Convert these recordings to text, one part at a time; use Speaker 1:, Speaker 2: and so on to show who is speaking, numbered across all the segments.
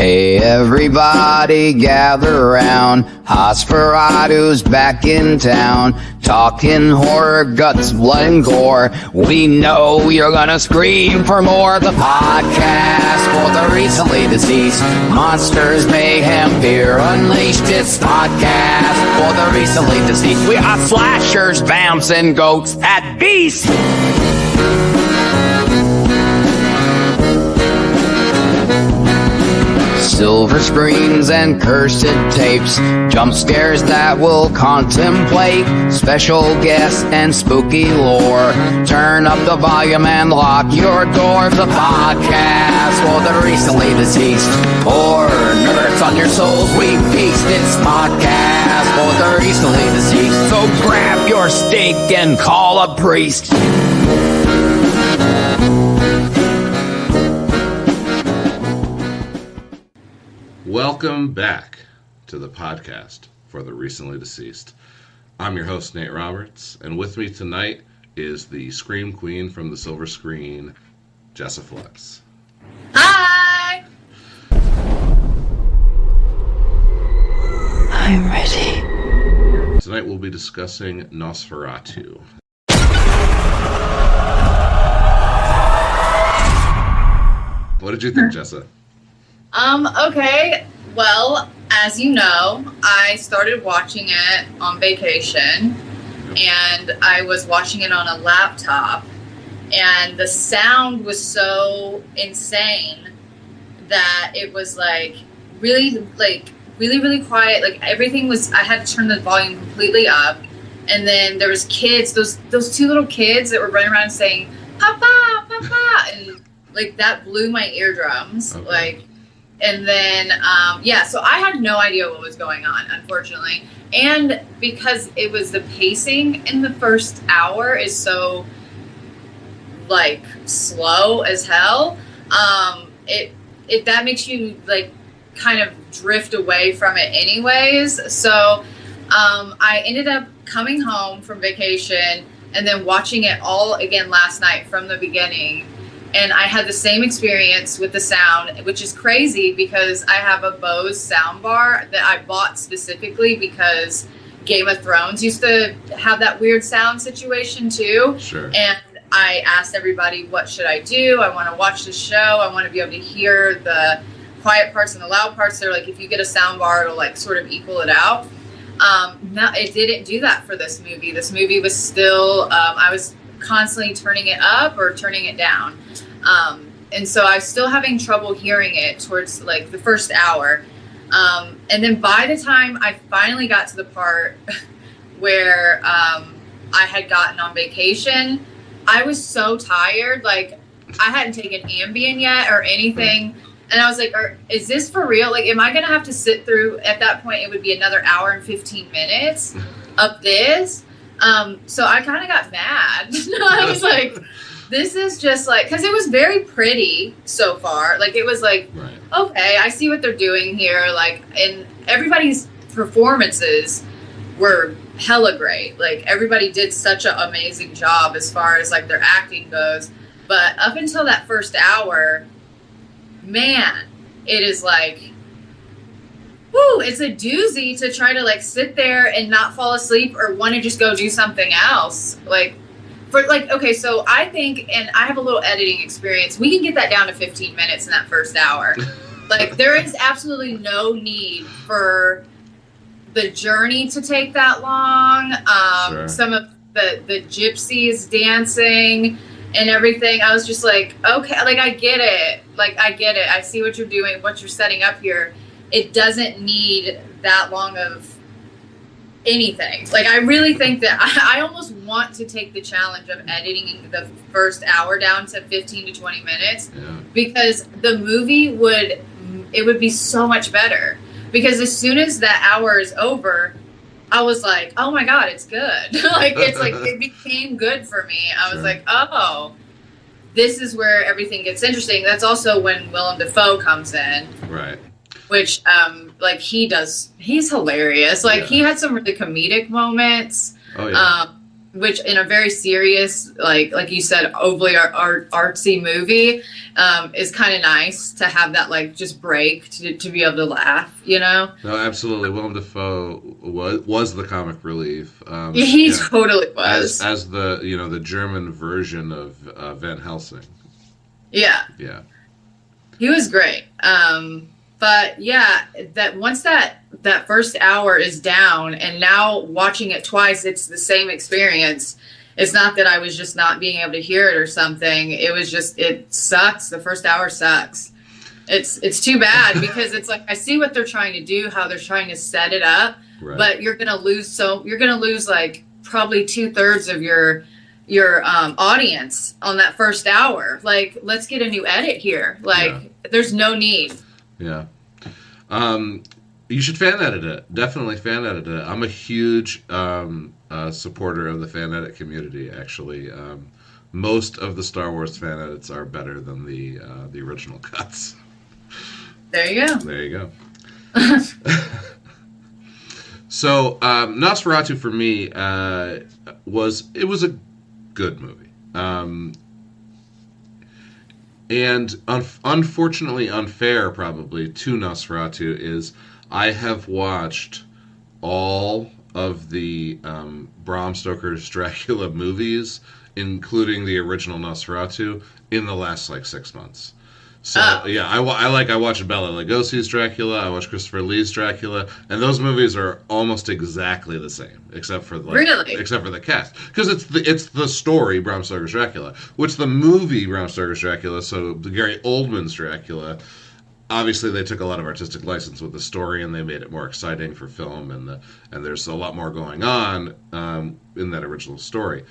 Speaker 1: Hey everybody, gather round. Nosferatu's back in town. Talking horror, guts, blood, and gore. We know you're gonna scream for more. The podcast for the recently deceased. Monsters, mayhem, fear unleashed. It's podcast for the recently deceased. We are slashers, vamps, and goats at beast. Silver screens and cursed tapes, jump scares that will contemplate, special guests and spooky lore. Turn up the volume and lock your door. The podcast for the recently deceased. Horror nerds on your souls we feast. It's podcast for the recently deceased. So grab your steak and call a priest.
Speaker 2: Welcome back to the podcast for the recently deceased. I'm your host, Nate Roberts, and with me tonight is the Scream Queen from the silver screen, Jessa Flux.
Speaker 3: Hi! I'm ready.
Speaker 2: Tonight we'll be discussing Nosferatu. What did you think, Jessa?
Speaker 3: Okay. Well, as you know, I started watching it on vacation, and I was watching it on a laptop, and the sound was so insane that it was really quiet. Like everything was, I had to turn the volume completely up, and then there was kids, those two little kids that were running around saying, "Papa, Papa," and like that blew my eardrums.
Speaker 2: Okay.
Speaker 3: And then, so I had no idea what was going on, unfortunately. And because it was the pacing in the first hour is so, slow as hell, that makes you, kind of drift away from it anyways. So I ended up coming home from vacation and then watching it all again last night from the beginning. And I had the same experience with the sound, which is crazy because I have a Bose soundbar that I bought specifically because Game of Thrones used to have that weird sound situation too.
Speaker 2: Sure.
Speaker 3: And I asked everybody, what should I do? I want to watch the show. I want to be able to hear the quiet parts and the loud parts. They're like, if you get a soundbar, it'll sort of equal it out. No, it didn't do that for this movie. This movie was still, I was constantly turning it up or turning it down. And so I was still having trouble hearing it towards the first hour. And then by the time I finally got to the part where I had gotten on vacation, I was so tired. I hadn't taken Ambien yet or anything. And I was like, is this for real? Am I going to have to sit through, at that point, it would be another hour and 15 minutes of this? So I kind of got mad. I was like, this is just because it was very pretty so far. It was right. Okay, I see what they're doing here. And everybody's performances were hella great. Everybody did such an amazing job as far as their acting goes. But up until that first hour, man, it is it's a doozy to try to sit there and not fall asleep or want to just go do something else. Okay, so I think, and I have a little editing experience, we can get that down to 15 minutes in that first hour. There is absolutely no need for the journey to take that long.
Speaker 2: Sure.
Speaker 3: Some of the gypsies dancing and everything, I was just okay, I get it. I get it. I see what you're doing, what you're setting up here. It doesn't need that long of anything. I really think that I almost want to take the challenge of editing the first hour down to 15 to 20 minutes because the movie would be so much better. Because as soon as that hour is over, I was like, oh my God, it's good. It became good for me. I was like, oh, this is where everything gets interesting. That's also when Willem Dafoe comes in.
Speaker 2: Right.
Speaker 3: Which, he's hilarious. He had some really comedic moments.
Speaker 2: Oh, yeah.
Speaker 3: which in a very serious, like you said, overly artsy movie, is kind of nice to have that like just break to be able to laugh, you know?
Speaker 2: No, absolutely. Willem Dafoe was the comic relief.
Speaker 3: He totally was.
Speaker 2: As the the German version of Van Helsing.
Speaker 3: Yeah.
Speaker 2: Yeah.
Speaker 3: He was great. But yeah, that once that first hour is down, and now watching it twice, it's the same experience. It's not that I was just not being able to hear it or something. It was just, it sucks. The first hour sucks. It's too bad because it's like, I see what they're trying to do, how they're trying to set it up, right. But you're going to lose like probably 2/3 of your audience on that first hour. Like, let's get a new edit here. Like, there's no need.
Speaker 2: Yeah. You should fan edit it. Definitely fan edit it. I'm a huge supporter of the fan edit community, actually. Most of the Star Wars fan edits are better than the original cuts.
Speaker 3: There you go.
Speaker 2: There you go. So, Nosferatu for me was a good movie. And unfortunately unfair, probably, to Nosferatu is I have watched all of the Bram Stoker's Dracula movies, including the original Nosferatu, in the last, 6 months. So, yeah, I watched Bela Lugosi's Dracula, I watched Christopher Lee's Dracula, and those movies are almost exactly the same, except for the cast. Because it's the story, Bram Stoker's Dracula, which the movie Bram Stoker's Dracula, so the Gary Oldman's Dracula, obviously they took a lot of artistic license with the story and they made it more exciting for film, and there's a lot more going on in that original story.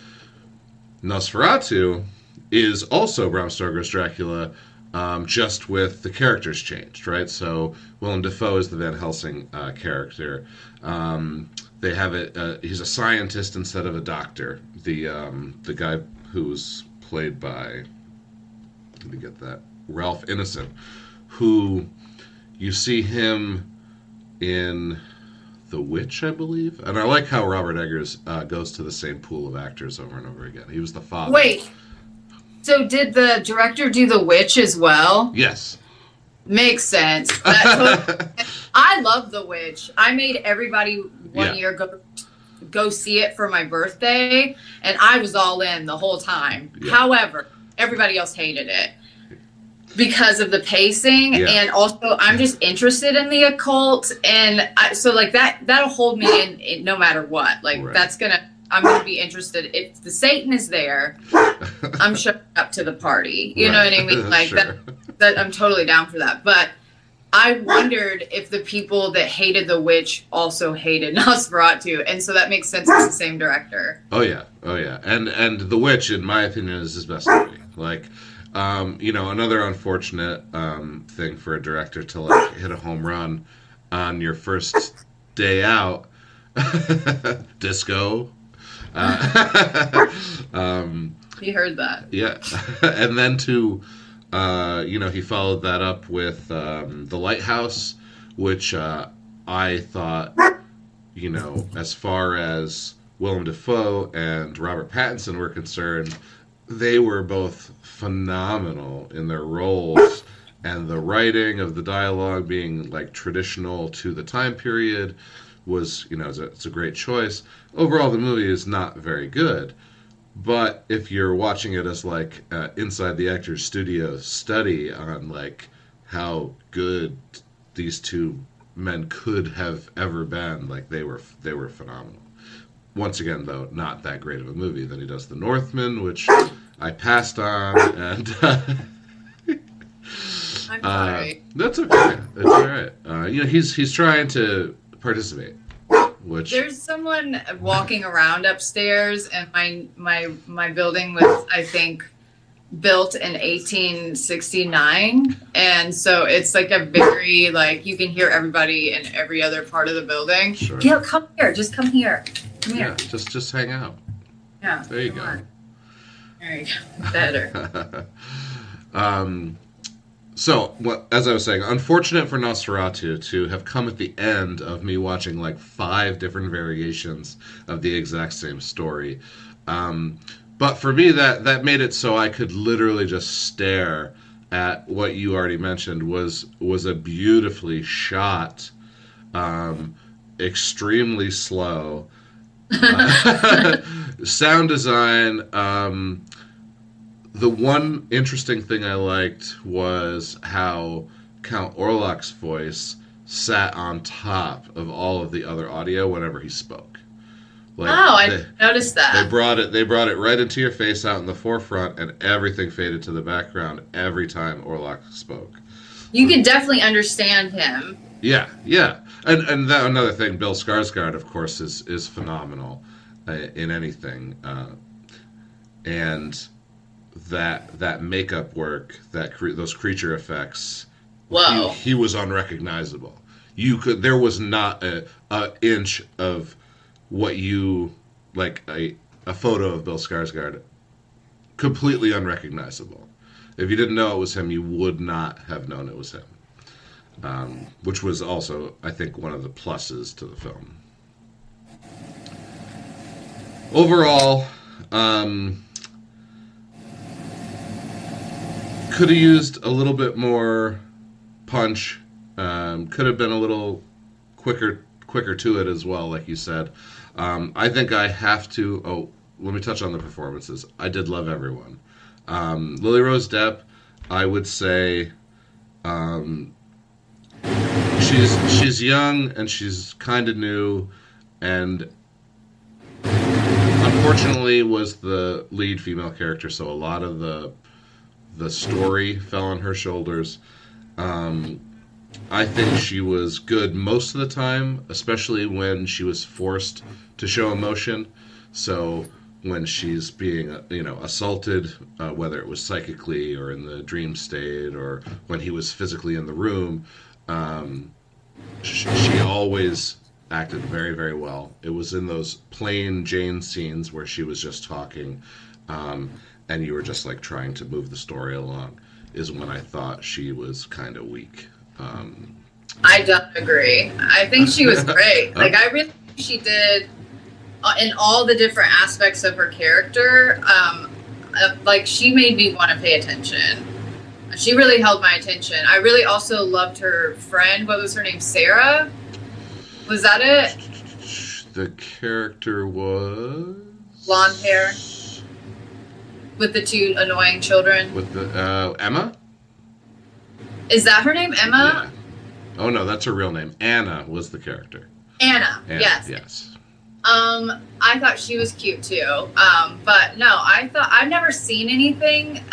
Speaker 2: Nosferatu is also Bram Stoker's Dracula, just with the characters changed, right? So Willem Dafoe is the Van Helsing character. They have it. He's a scientist instead of a doctor. The guy who's played by, let me get that, Ralph Ineson, who you see him in The Witch, I believe. And I like how Robert Eggers goes to the same pool of actors over and over again. He was the father.
Speaker 3: Wait. So did the director do The Witch as well?
Speaker 2: Yes.
Speaker 3: Makes sense. I love The Witch. I made everybody one year go see it for my birthday, and I was all in the whole time. Yeah. However, everybody else hated it because of the pacing, and also I'm just interested in the occult, and so like that'll hold me in no matter what. Like I'm gonna be interested. If the Satan is there, I'm showing up to the party. You know what I mean? Like sure. that I'm totally down for that. But I wondered if the people that hated The Witch also hated Nosferatu, and so that makes sense. It's the same director.
Speaker 2: Oh yeah. And The Witch, in my opinion, is his best movie. Like, another unfortunate thing for a director to hit a home run on your first day out. Disco.
Speaker 3: He heard that.
Speaker 2: Yeah. And then he followed that up with The Lighthouse, which I thought, as far as Willem Dafoe and Robert Pattinson were concerned, they were both phenomenal in their roles, and the writing of the dialogue being traditional to the time period was, it's a great choice. Overall, the movie is not very good, but if you're watching it as inside the actor's studio study on how good these two men could have ever been, they were phenomenal. Once again, though, not that great of a movie. Then he does The Northman, which I passed on, and
Speaker 3: I'm sorry.
Speaker 2: That's okay. It's all right. He's trying to participate.
Speaker 3: There's someone walking around upstairs, and my building was, I think, built in 1869, and so it's a very you can hear everybody in every other part of the building.
Speaker 2: Sure.
Speaker 3: Yeah, come here. Just come here. Come here.
Speaker 2: Yeah, just hang out.
Speaker 3: Yeah.
Speaker 2: There you go.
Speaker 3: On. There you go. Better.
Speaker 2: So, as I was saying, unfortunate for Nosferatu to have come at the end of me watching 5 different variations of the exact same story. But for me, that made it so I could literally just stare at what you already mentioned was a beautifully shot, extremely slow sound design. The one interesting thing I liked was how Count Orlok's voice sat on top of all of the other audio whenever he spoke. Like,
Speaker 3: I noticed that.
Speaker 2: They brought it right into your face out in the forefront, and everything faded to the background every time Orlok spoke.
Speaker 3: You can definitely understand him.
Speaker 2: Yeah. And that, another thing, Bill Skarsgård, of course, is phenomenal in anything. And that makeup work, those creature effects,
Speaker 3: whoa,
Speaker 2: he was unrecognizable. There was not a inch of what you, like a photo of Bill Skarsgård, completely unrecognizable. If you didn't know it was him, you would not have known it was him. Which was also, I think, one of the pluses to the film. Overall, could have used a little bit more punch. Could have been a little quicker to it as well, like you said. I think I have to... Oh, let me touch on the performances. I did love everyone. Lily-Rose Depp, I would say... She's young and she's kind of new, and unfortunately was the lead female character, so a lot of the story fell on her shoulders. I think she was good most of the time, especially when she was forced to show emotion. So when she's being, assaulted, whether it was psychically or in the dream state or when he was physically in the room, she always acted very, very well. It was in those plain Jane scenes where she was just talking, and you were just like trying to move the story along, is when I thought she was kind of weak.
Speaker 3: I don't agree. I think she was great. Like, I really think she did in all the different aspects of her character. Like, she made me want to pay attention. She really held my attention. I really also loved her friend. What was her name? Sarah? Was that it?
Speaker 2: The character was...
Speaker 3: Blonde hair. With the two annoying children.
Speaker 2: With the... Emma?
Speaker 3: Is that her name? Emma?
Speaker 2: Yeah. Oh, no, that's her real name. Anna was the character.
Speaker 3: Anna. Yes. I thought she was cute, too. But, no, I've never seen anything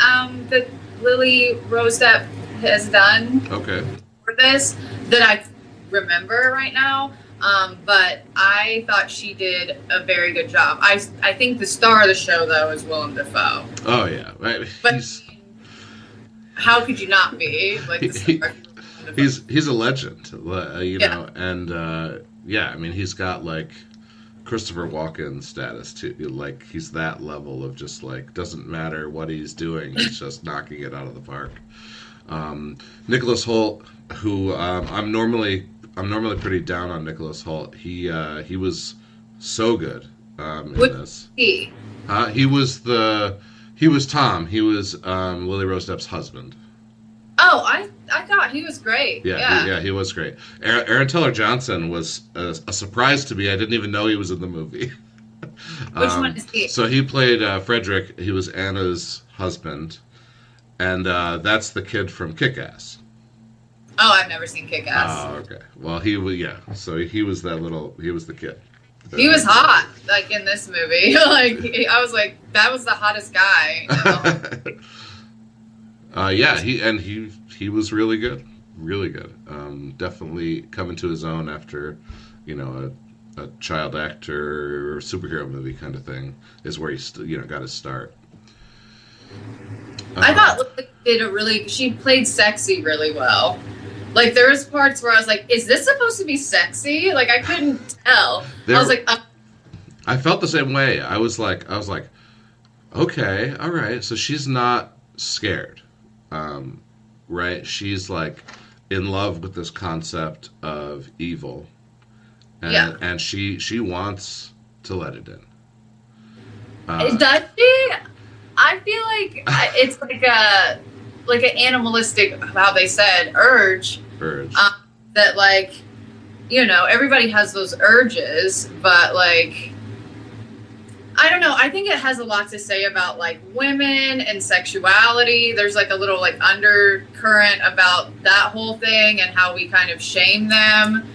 Speaker 3: that Lily-Rose Depp has done for this that I remember right now, but I thought she did a very good job. I think the star of the show, though, is Willem Dafoe.
Speaker 2: Oh yeah, right.
Speaker 3: But how could you not be like the star?
Speaker 2: He's a legend, know, and yeah, I mean, he's got like Christopher Walken status too. Like, he's that level of just like, doesn't matter what he's doing, he's just knocking it out of the park. Nicholas Hoult, who I'm normally pretty down on Nicholas Hoult. He was so good in this.
Speaker 3: He
Speaker 2: was Tom. He was Lily-Rose Depp's husband.
Speaker 3: Oh, I thought he was great.
Speaker 2: Yeah, he was great. Aaron Taylor-Johnson was a surprise to me. I didn't even know he was in the movie.
Speaker 3: Which one is he?
Speaker 2: So he played Frederick. He was Anna's husband, and that's the kid from Kick-Ass.
Speaker 3: Oh, I've never seen Kick-Ass.
Speaker 2: Oh, okay. Well, he was So he was the kid.
Speaker 3: He was hot, like in this movie. Like, I was like, that was the hottest guy.
Speaker 2: Yeah, he was really good, definitely coming to his own after, a child actor or superhero movie kind of thing is where he got his start.
Speaker 3: I thought she played sexy really well. Like, there was parts where I was like, is this supposed to be sexy? Like, I couldn't tell. I was like,
Speaker 2: I felt the same way. I was like, okay, all right. So she's not scared, right? She's like in love with this concept of evil, and she wants to let it in.
Speaker 3: Does she? I feel like it's like an animalistic, how they said, urge. That, like, you know, everybody has those urges, but, like, I don't know. I think it has a lot to say about, like, women and sexuality. There's, like, a little, like, undercurrent about that whole thing and how we kind of shame them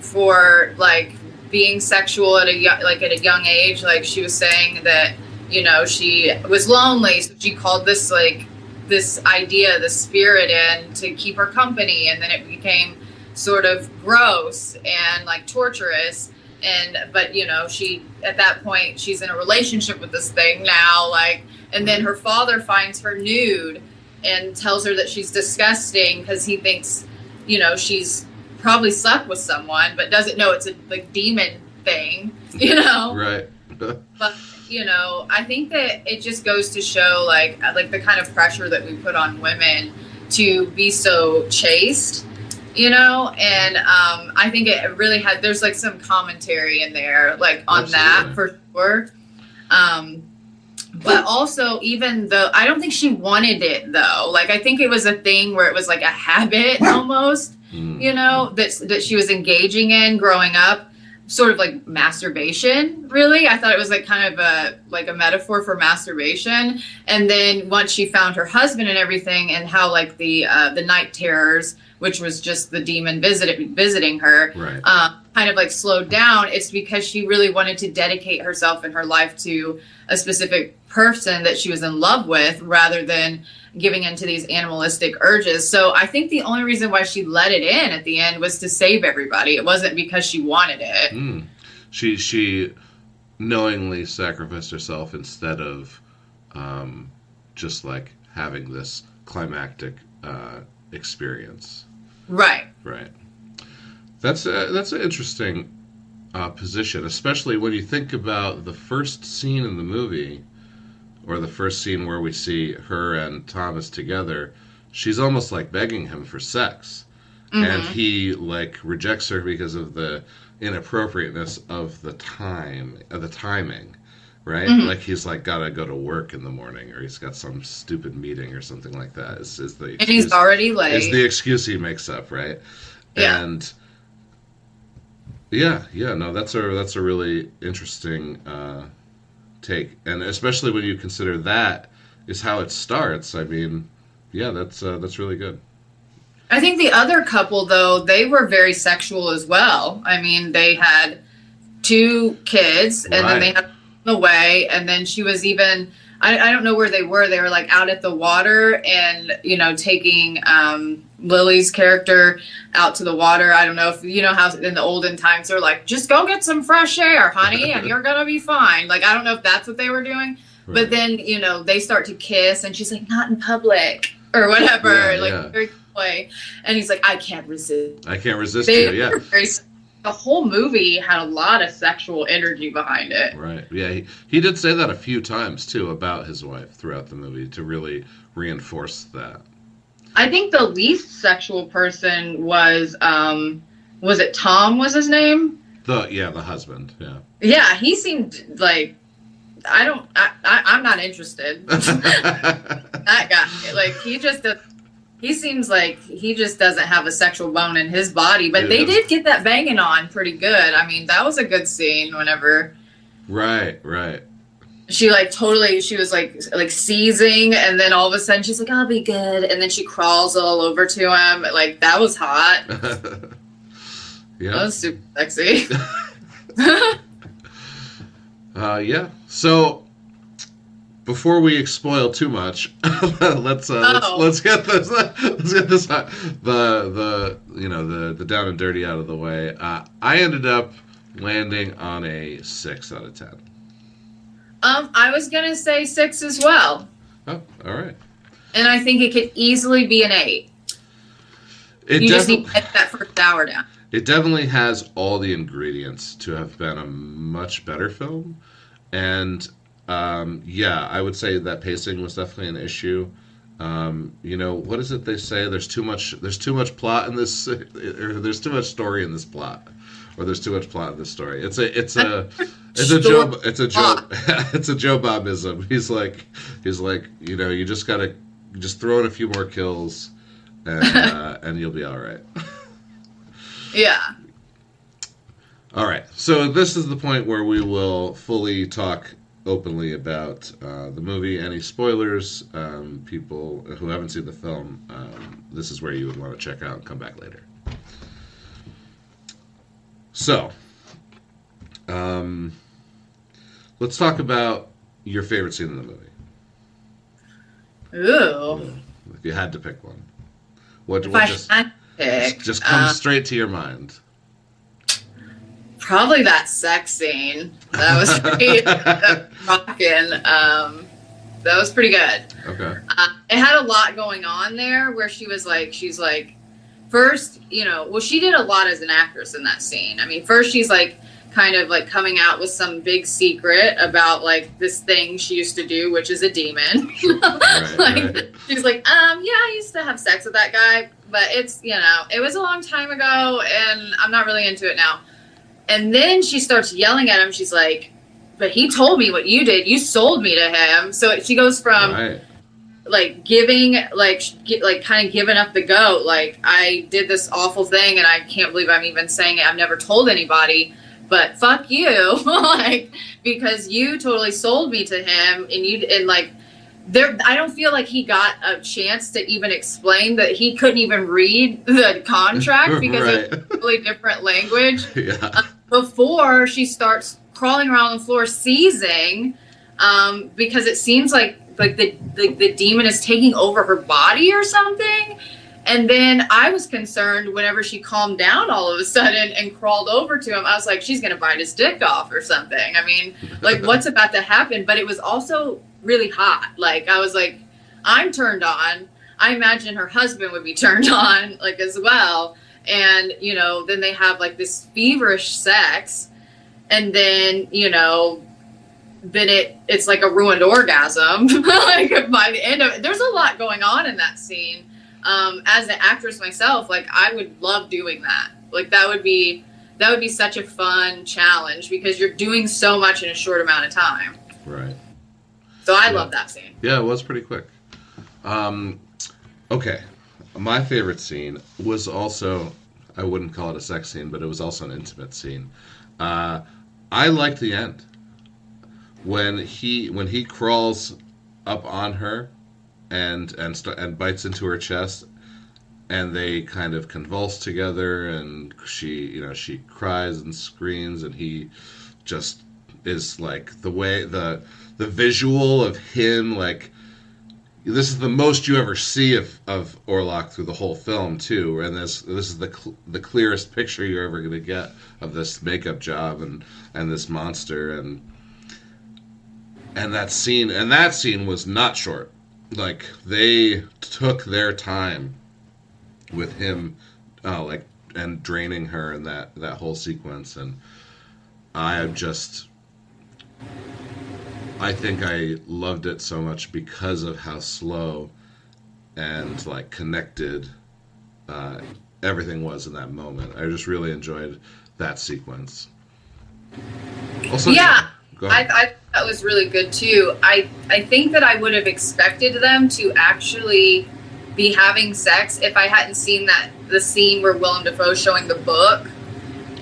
Speaker 3: for, like, being sexual at a young age. Like, she was saying that, you know, she was lonely, so she called this, like, this idea, the spirit in to keep her company, and then it became sort of gross and, like, torturous. But you know, she, at that point, she's in a relationship with this thing now, like, and then her father finds her nude and tells her that she's disgusting because he thinks, you know, she's probably slept with someone, but doesn't know it's a, like, demon thing, you know?
Speaker 2: Right.
Speaker 3: But, you know, I think that it just goes to show, like the kind of pressure that we put on women to be so chaste, you know, and I think it really there's, like, some commentary in there, like, on Absolutely. That for sure. But also, even though I don't think she wanted it, though, like, I think it was a thing where it was like a habit almost, you know, that she was engaging in growing up, sort of like masturbation, really. I thought it was, like, kind of a metaphor for masturbation. And then once she found her husband and everything, and how, like, the night terrors, which was just the demon visiting her,
Speaker 2: right.
Speaker 3: Kind of, like, slowed down. It's because she really wanted to dedicate herself and her life to a specific person that she was in love with, rather than giving into these animalistic urges. So I think the only reason why she let it in at the end was to save everybody. It wasn't because she wanted it.
Speaker 2: She knowingly sacrificed herself instead of just, like, having this climactic experience.
Speaker 3: Right.
Speaker 2: That's an interesting position, especially when you think about the first scene in the movie, or the first scene where we see her and Thomas together. She's almost, like, begging him for sex, and he, like, rejects her because of the inappropriateness of the timing, right? Like, he's, like, gotta go to work in the morning, or he's got some stupid meeting or something like that. Is the excuse,
Speaker 3: and he's already late.
Speaker 2: Is the excuse he makes up, right?
Speaker 3: Yeah.
Speaker 2: And no, that's a really interesting take, and especially when you consider that is how it starts. I mean, yeah, that's really good.
Speaker 3: I think the other couple, though, they were very sexual as well. I mean, they had 2 kids, and then they had away, and then she was even, I don't know where they were. They were, like, out at the water, and, you know, taking Lily's character out to the water. I don't know if you know how in the olden times they're like, just go get some fresh air, honey, and you're gonna be fine. Like, I don't know if that's what they were doing, but then, you know, they start to kiss, and she's like, not in public or whatever, very coy, and he's like, I can't resist you. Yeah. The whole movie had a lot of sexual energy behind it.
Speaker 2: Right. Yeah, he did say that a few times too about his wife throughout the movie to really reinforce that.
Speaker 3: I think the least sexual person was it Tom was his name?
Speaker 2: The husband, yeah.
Speaker 3: Yeah, he seemed like, I'm not interested. That guy, like, he seems like he just doesn't have a sexual bone in his body, but they did get that banging on pretty good. I mean, that was a good scene whenever.
Speaker 2: Right.
Speaker 3: She, like, totally, she was like seizing, and then all of a sudden she's like, I'll be good. And then she crawls all over to him. Like, that was hot.
Speaker 2: Yeah.
Speaker 3: That was super sexy.
Speaker 2: Yeah. So, before we spoil too much, let's get this the down and dirty out of the way. I ended up landing on a 6 out of 10.
Speaker 3: I was gonna say 6 as well.
Speaker 2: Oh, all right.
Speaker 3: And I think it could easily be an 8. You just need to get that first hour down.
Speaker 2: It definitely has all the ingredients to have been a much better film, and I would say that pacing was definitely an issue. What is it they say? There's too much plot in this, or there's too much story in this plot, or there's too much plot in this story. It's a Joe Bobism. He's like, you know, you just gotta throw in a few more kills, and you'll be all right.
Speaker 3: Yeah.
Speaker 2: All right. So this is the point where we will fully talk openly about the movie. Any spoilers, people who haven't seen the film, this is where you would want to check out and come back later. So, let's talk about your favorite scene in the movie.
Speaker 3: Ooh.
Speaker 2: If you had to pick one. Just come straight to your mind.
Speaker 3: Probably that sex scene. That was pretty rocking. That was pretty good.
Speaker 2: Okay.
Speaker 3: It had a lot going on there where she's like, first, you know, well, she did a lot as an actress in that scene. I mean, first she's like, kind of like coming out with some big secret about like this thing she used to do, which is a demon. Right. She's like, yeah, I used to have sex with that guy, but it's, you know, it was a long time ago and I'm not really into it now. And then she starts yelling at him. She's like, but he told me what you did. You sold me to him. So she goes from like giving, like kind of giving up the goat. Like, I did this awful thing and I can't believe I'm even saying it. I've never told anybody, but fuck you. Like, because you totally sold me to him and like, I don't feel like he got a chance to even explain that he couldn't even read the contract because it's a totally different language. Yeah. Before she starts crawling around on the floor, seizing, because it seems like the demon is taking over her body or something. And then I was concerned whenever she calmed down all of a sudden and crawled over to him. I was like, she's going to bite his dick off or something. I mean, like, what's about to happen? But it was also really hot. Like, I was like, I'm turned on. I imagine her husband would be turned on, like, as well. And, you know, then they have like this feverish sex. And then, you know, then it's like a ruined orgasm. Like, by the end of it, there's a lot going on in that scene. As an actress myself, like, I would love doing that. Like, that would be such a fun challenge because you're doing so much in a short amount of time.
Speaker 2: Right.
Speaker 3: So I love that scene.
Speaker 2: Yeah, it was pretty quick. Okay. My favorite scene was also, I wouldn't call it a sex scene, but it was also an intimate scene. I liked the end. When he crawls up on her and bites into her chest, and they kind of convulse together, and she cries and screams, and he just is like, the way the visual of him, like, this is the most you ever see of Orlok through the whole film too, and this is the clearest picture you're ever going to get of this makeup job and this monster, and that scene was not short. Like, they took their time with him, and draining her in that whole sequence, and I think I loved it so much because of how slow and like connected everything was in that moment. I just really enjoyed that sequence. Also,
Speaker 3: yeah,
Speaker 2: go ahead.
Speaker 3: I that was really good too. I think that I would have expected them to actually be having sex if I hadn't seen the scene where Willem Dafoe's showing the book.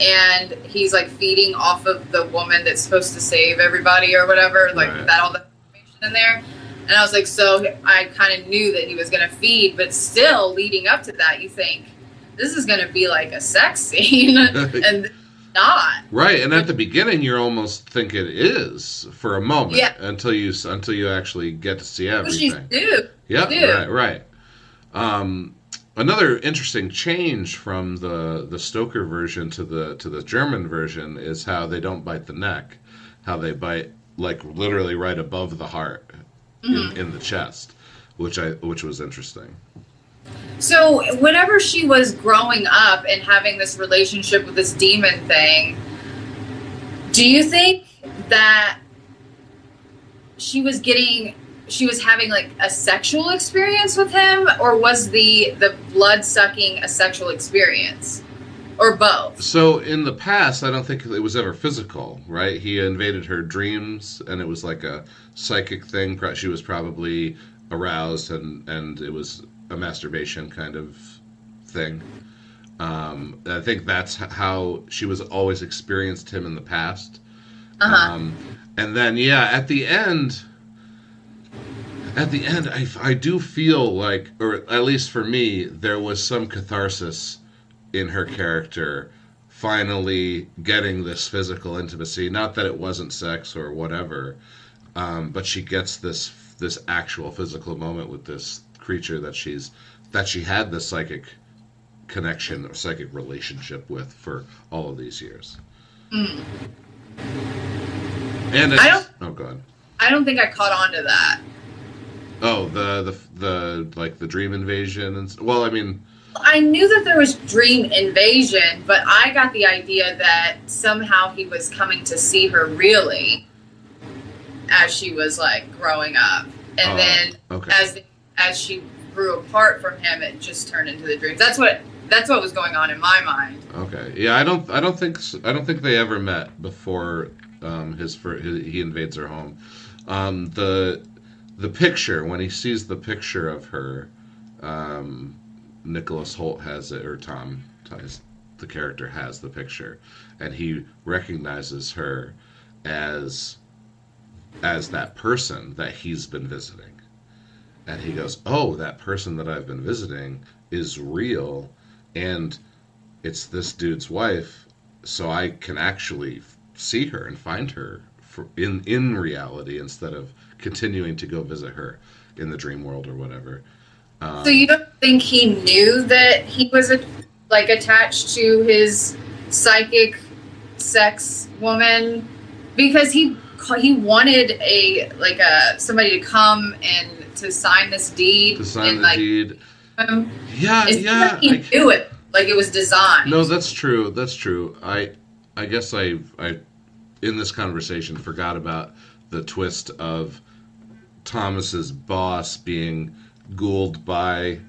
Speaker 3: And he's like feeding off of the woman that's supposed to save everybody or whatever, like that, all the information in there. And I was like, so I kind of knew that he was going to feed, but still leading up to that, you think this is going to be like a sex scene, and not. Right.
Speaker 2: And at the beginning, you almost think it is for a moment, until you actually get to see everything.
Speaker 3: Well, she's nude.
Speaker 2: Yep. Right. Another interesting change from the Stoker version to the German version is how they don't bite the neck, how they bite like literally right above the heart, in the chest, which was interesting.
Speaker 3: So whenever she was growing up and having this relationship with this demon thing, do you think that she was having like a sexual experience with him, or was the blood sucking a sexual experience? or both?
Speaker 2: So in the past, I don't think it was ever physical, right? He invaded her dreams, and it was like a psychic thing. She was probably aroused, and it was a masturbation kind of thing. I think that's how she was always experienced him in the past. And then, yeah, at the end, I do feel like, or at least for me, there was some catharsis in her character finally getting this physical intimacy. Not that it wasn't sex or whatever, but she gets this actual physical moment with this creature that she had this psychic connection or psychic relationship with for all of these years. And oh god.
Speaker 3: I don't think I caught on to that.
Speaker 2: Oh, the like the dream invasion and well, I mean,
Speaker 3: I knew that there was dream invasion, but I got the idea that somehow he was coming to see her really as she was like growing up, and then as she grew apart from him, it just turned into the dreams. That's what was going on in my mind.
Speaker 2: Okay, yeah, I don't think they ever met before he invades her home. The picture, when he sees the picture of her, Nicholas Hoult has it, or Tom, the character has the picture, and he recognizes her as that person that he's been visiting. And he goes, oh, that person that I've been visiting is real, and it's this dude's wife, so I can actually see her and find her in reality instead of continuing to go visit her in the dream world or whatever.
Speaker 3: So you don't think he knew that he was attached to his psychic sex woman? Because he wanted somebody to come and to sign this deed.
Speaker 2: To sign the deed. Yeah.
Speaker 3: He knew it. Like it was designed.
Speaker 2: No, that's true. That's true. I guess I in this conversation forgot about the twist of Thomas's boss being ghouled by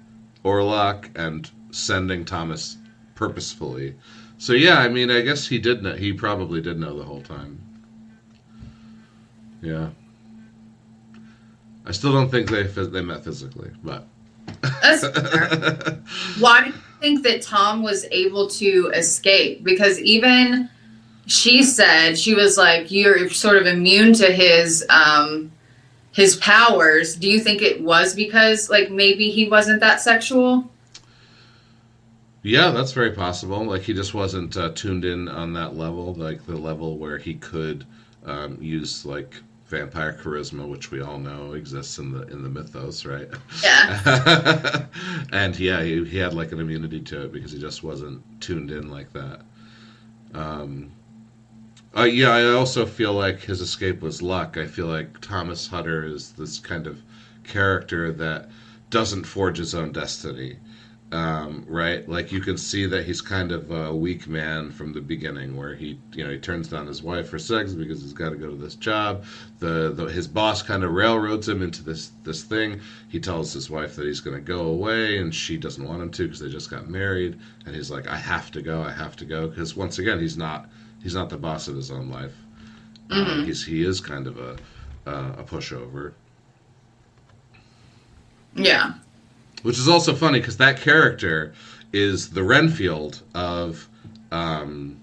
Speaker 2: Orlok and sending Thomas purposefully. So yeah, I mean, I guess he did know. He probably did know the whole time. Yeah. I still don't think they met physically, but.
Speaker 3: That's fair. Why do you think that Tom was able to escape? Because even she said, she was like, you're sort of immune to his powers. Do you think it was because like maybe he wasn't that sexual?
Speaker 2: Yeah, that's very possible. Like he just wasn't tuned in on that level, like the level where he could use like vampire charisma, which we all know exists in the mythos, right?
Speaker 3: Yeah.
Speaker 2: And yeah, he had like an immunity to it because he just wasn't tuned in like that. Yeah, I also feel like his escape was luck. I feel like Thomas Hutter is this kind of character that doesn't forge his own destiny. Right? Like you can see that he's kind of a weak man from the beginning, where he turns down his wife for sex because he's got to go to this job. His boss kind of railroads him into this thing. He tells his wife that he's going to go away, and she doesn't want him to because they just got married. And he's like, I have to go, because once again, he's not the boss of his own life. Mm-hmm. He is kind of a pushover.
Speaker 3: Yeah.
Speaker 2: Which is also funny because that character is the Renfield of Bram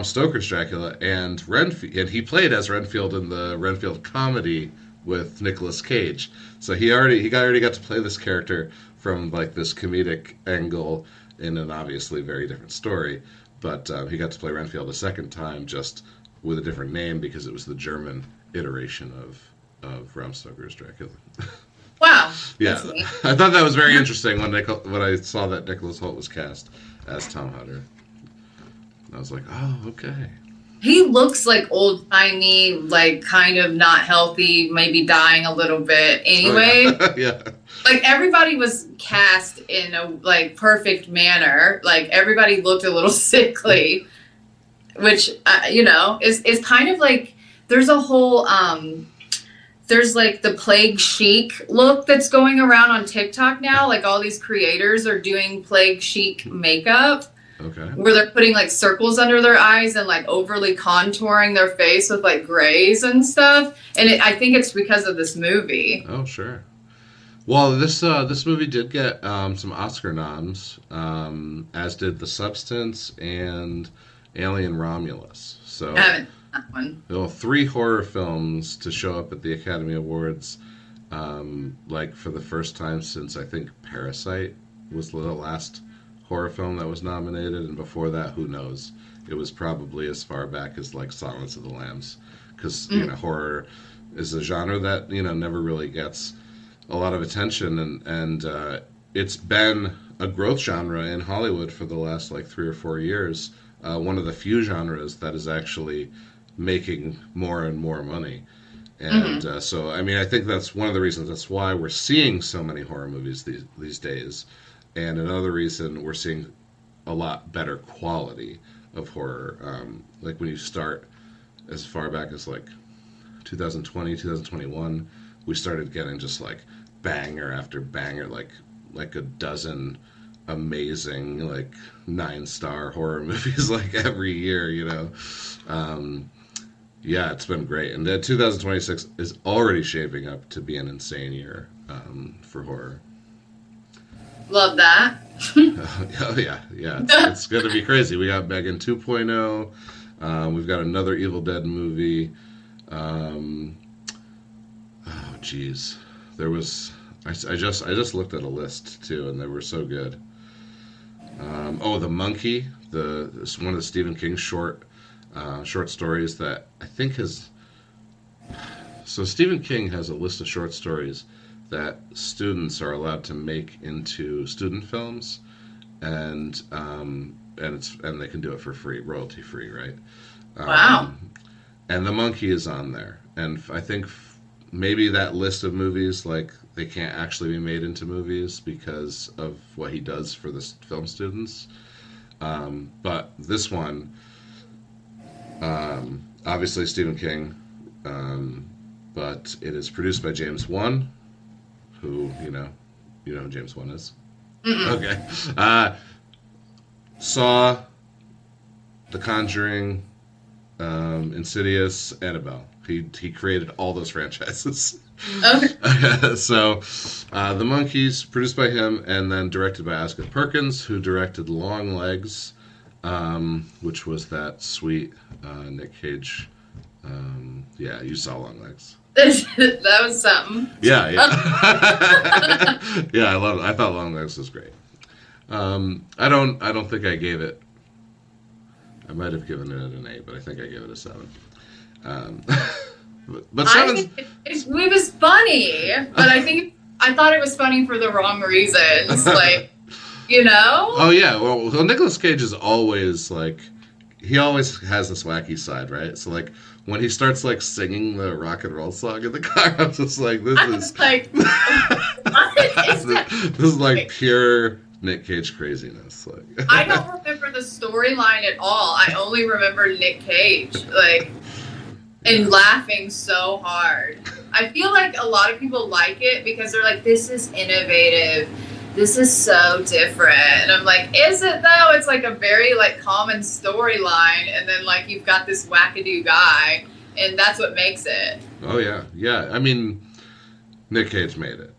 Speaker 2: Stoker's Dracula, and he played as Renfield in the Renfield comedy with Nicolas Cage. So he already got to play this character from like this comedic angle in an obviously very different story. But he got to play Renfield a second time, just with a different name because it was the German iteration of Bram Stoker's Dracula.
Speaker 3: Wow.
Speaker 2: Yeah, I thought that was very interesting when I saw that Nicholas Hoult was cast as Tom Hutter. I was like, oh, okay.
Speaker 3: He looks like old-timey, like kind of not healthy, maybe dying a little bit anyway.
Speaker 2: Oh, yeah.
Speaker 3: Like everybody was cast in a like perfect manner. Like everybody looked a little sickly, which, is kind of like there's a whole... There's like the plague chic look that's going around on TikTok now. Like all these creators are doing plague chic makeup.
Speaker 2: Okay.
Speaker 3: Where they're putting like circles under their eyes and like overly contouring their face with like grays and stuff. And I think it's because of this movie.
Speaker 2: Oh, sure. Well, this movie did get some Oscar noms, as did The Substance and Alien Romulus. So,
Speaker 3: I haven't seen that one.
Speaker 2: well, 3 horror films to show up at the Academy Awards, like for the first time since I think Parasite was the last horror film that was nominated, and before that, who knows? It was probably as far back as like Silence of the Lambs, because horror is a genre that never really gets a lot of attention, and it's been a growth genre in Hollywood for the last like 3 or 4 years. One of the few genres that is actually making more and more money. And so, I mean, I think that's one of the reasons. That's why we're seeing so many horror movies these days. And another reason we're seeing a lot better quality of horror. Like when you start as far back as like 2020, 2021, we started getting just like banger after banger, like a dozen amazing like 9-star horror movies like every year, Yeah, it's been great. And 2026 is already shaping up to be an insane year for horror.
Speaker 3: Love that.
Speaker 2: Oh, yeah. It's going to be crazy. We got Megan 2.0. We've got another Evil Dead movie. Oh, geez. There was... I just looked at a list, too, and they were so good. The Monkey, one of the Stephen King short stories that I think has... So Stephen King has a list of short stories that students are allowed to make into student films, and they can do it for free, royalty free, right?
Speaker 3: Wow.
Speaker 2: And The Monkey is on there, and I think maybe that list of movies, like, they can't actually be made into movies because of what he does for the film students. But this one, obviously Stephen King, but it is produced by James Wan, who, you know who James Wan is? Mm-mm. Okay. Saw, The Conjuring, Insidious, Annabelle. He created all those franchises. Okay. So, The Monkeys, produced by him, and then directed by Oscar Perkins, who directed Long Legs, which was that sweet Nick Cage. Yeah, you saw Long Legs.
Speaker 3: That was something.
Speaker 2: Yeah. Yeah, I love it. I thought Long Legs was great. I don't think I gave it. I might have given it an 8, but I think I gave it a 7. But 7.
Speaker 3: It was funny, but I thought it was funny for the wrong reasons. Like, Oh
Speaker 2: yeah. Well, Nicolas Cage is always like, he always has this wacky side, right? So like, when he starts like singing the rock and roll song in the car, I'm just like, this is this is like pure Nick Cage craziness. Like,
Speaker 3: I don't remember the storyline at all. I only remember Nick Cage, and laughing so hard. I feel like a lot of people like it because they're like, this is innovative. This is so different. And I'm like, is it though? It's like a very common storyline, and then you've got this wackadoo guy, and that's what makes it.
Speaker 2: Oh yeah. Yeah. I mean, Nick Cage made it.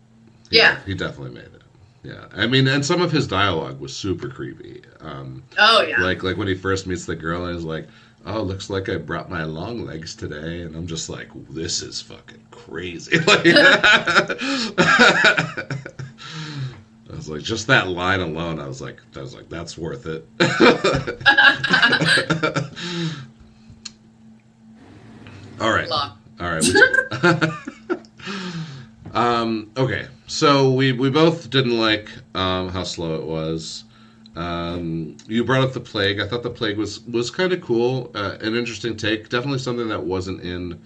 Speaker 2: He definitely made it. Yeah. I mean, and some of his dialogue was super creepy.
Speaker 3: Oh yeah.
Speaker 2: Like when he first meets the girl and he's like, oh, looks like I brought my long legs today, and I'm just like, this is fucking crazy. I was like, just that line alone, I was like, that's worth it. All right. Okay. So we both didn't like how slow it was. You brought up The Plague. I thought The Plague was kind of cool, an interesting take. Definitely something that wasn't in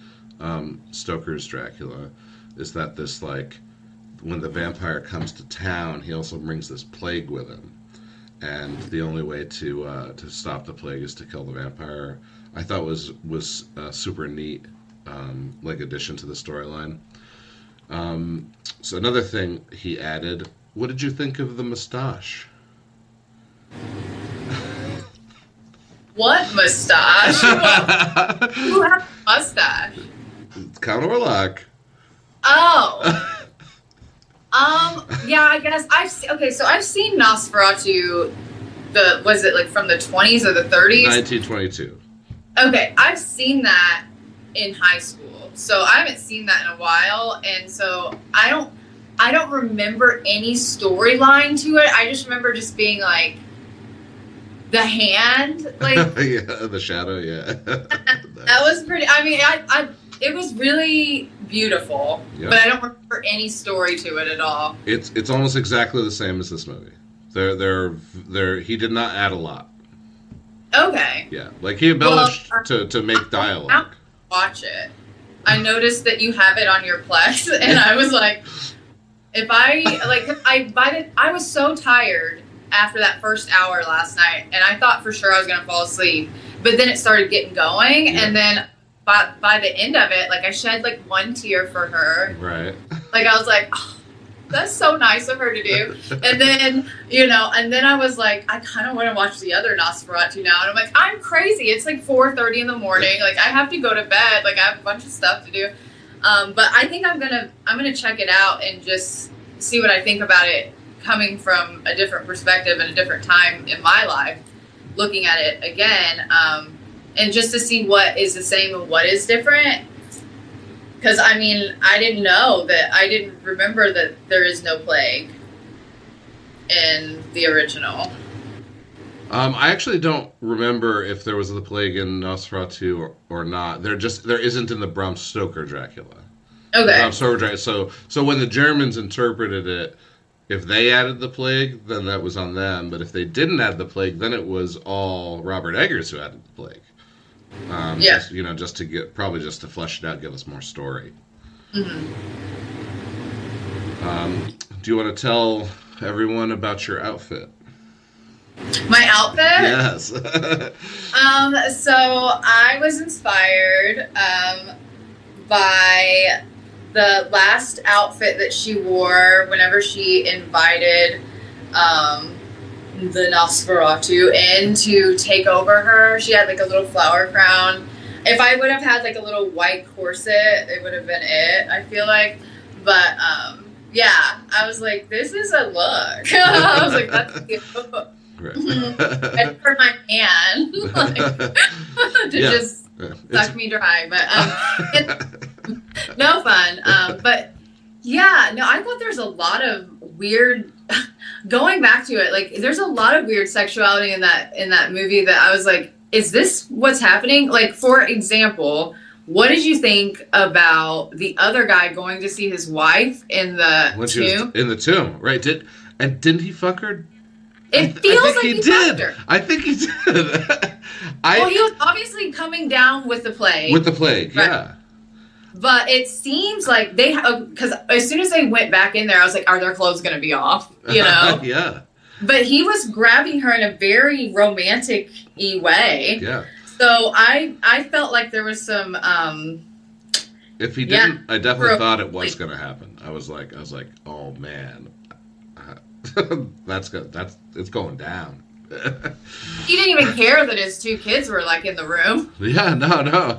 Speaker 2: Stoker's Dracula. Is that this when the vampire comes to town, he also brings this plague with him, and the only way to stop the plague is to kill the vampire. I thought was super neat, addition to the storyline. So another thing he added. What did you think of the mustache?
Speaker 3: What mustache? Who has a mustache?
Speaker 2: Count Orlok.
Speaker 3: Oh. Yeah, I guess I've seen Nosferatu. Was it like from the 20s or the 30s?
Speaker 2: 1922.
Speaker 3: Okay, I've seen that in high school, so I haven't seen that in a while, and so I don't remember any storyline to it. I just remember just being like the hand, like
Speaker 2: yeah, the shadow, yeah.
Speaker 3: that was pretty. I mean, it was really beautiful, but I don't remember any story to it at all.
Speaker 2: It's almost exactly the same as this movie. He did not add a lot.
Speaker 3: Okay.
Speaker 2: Yeah, like he embellished to make dialogue.
Speaker 3: I'll watch it. I noticed that you have it on your Plex, and I was like, I was so tired after that first hour last night, and I thought for sure I was gonna fall asleep. But then it started getting going, and then by the end of it, like I shed like one tear for her.
Speaker 2: Right.
Speaker 3: Like I was like, oh, that's so nice of her to do. And then, I was like, I kind of want to watch the other Nosferatu now. And I'm like, I'm crazy. It's like 4:30 in the morning. Like I have to go to bed. Like I have a bunch of stuff to do. But I think I'm gonna check it out and just see what I think about it, coming from a different perspective and a different time in my life, looking at it again, and just to see what is the same and what is different. Because, I mean, I didn't remember that there is no plague in the original.
Speaker 2: I actually don't remember if there was the plague in Nosferatu or not. There isn't in the Bram Stoker Dracula.
Speaker 3: Okay.
Speaker 2: Bram Stoker Dracula. So when the Germans interpreted it, if they added the plague, then that was on them. But if they didn't add the plague, then it was all Robert Eggers who added the plague. Just to flesh it out, give us more story.
Speaker 3: Mm-hmm.
Speaker 2: Do you want to tell everyone about your outfit?
Speaker 3: My outfit?
Speaker 2: Yes.
Speaker 3: So I was inspired by the last outfit that she wore whenever she invited the Nosferatu in to take over her. She had like a little flower crown. If I would have had like a little white corset, it would have been it, I feel like. But yeah, I was like, this is a look. I was like, that's cute.
Speaker 2: Right.
Speaker 3: And for my hand just suck me dry. But it's no fun. But yeah, no, I thought there's a lot of weird going back to it, like there's a lot of weird sexuality in that movie that I was like, is this what's happening? Like, for example, what did you think about the other guy going to see his wife in the tomb?
Speaker 2: In the tomb, right? Didn't he fuck her?
Speaker 3: It feels like he did.
Speaker 2: I think he did.
Speaker 3: Well, he was obviously coming down with the plague.
Speaker 2: With the plague, right? Yeah.
Speaker 3: But it seems like because as soon as they went back in there, I was like, are their clothes going to be off? You know?
Speaker 2: Yeah.
Speaker 3: But he was grabbing her in a very romantic-y way.
Speaker 2: Yeah.
Speaker 3: So I felt like there was some.
Speaker 2: If he didn't, I definitely thought it was going to happen. I was like, oh man, it's going down.
Speaker 3: He didn't even care that his two kids were like in the room.
Speaker 2: Yeah, no.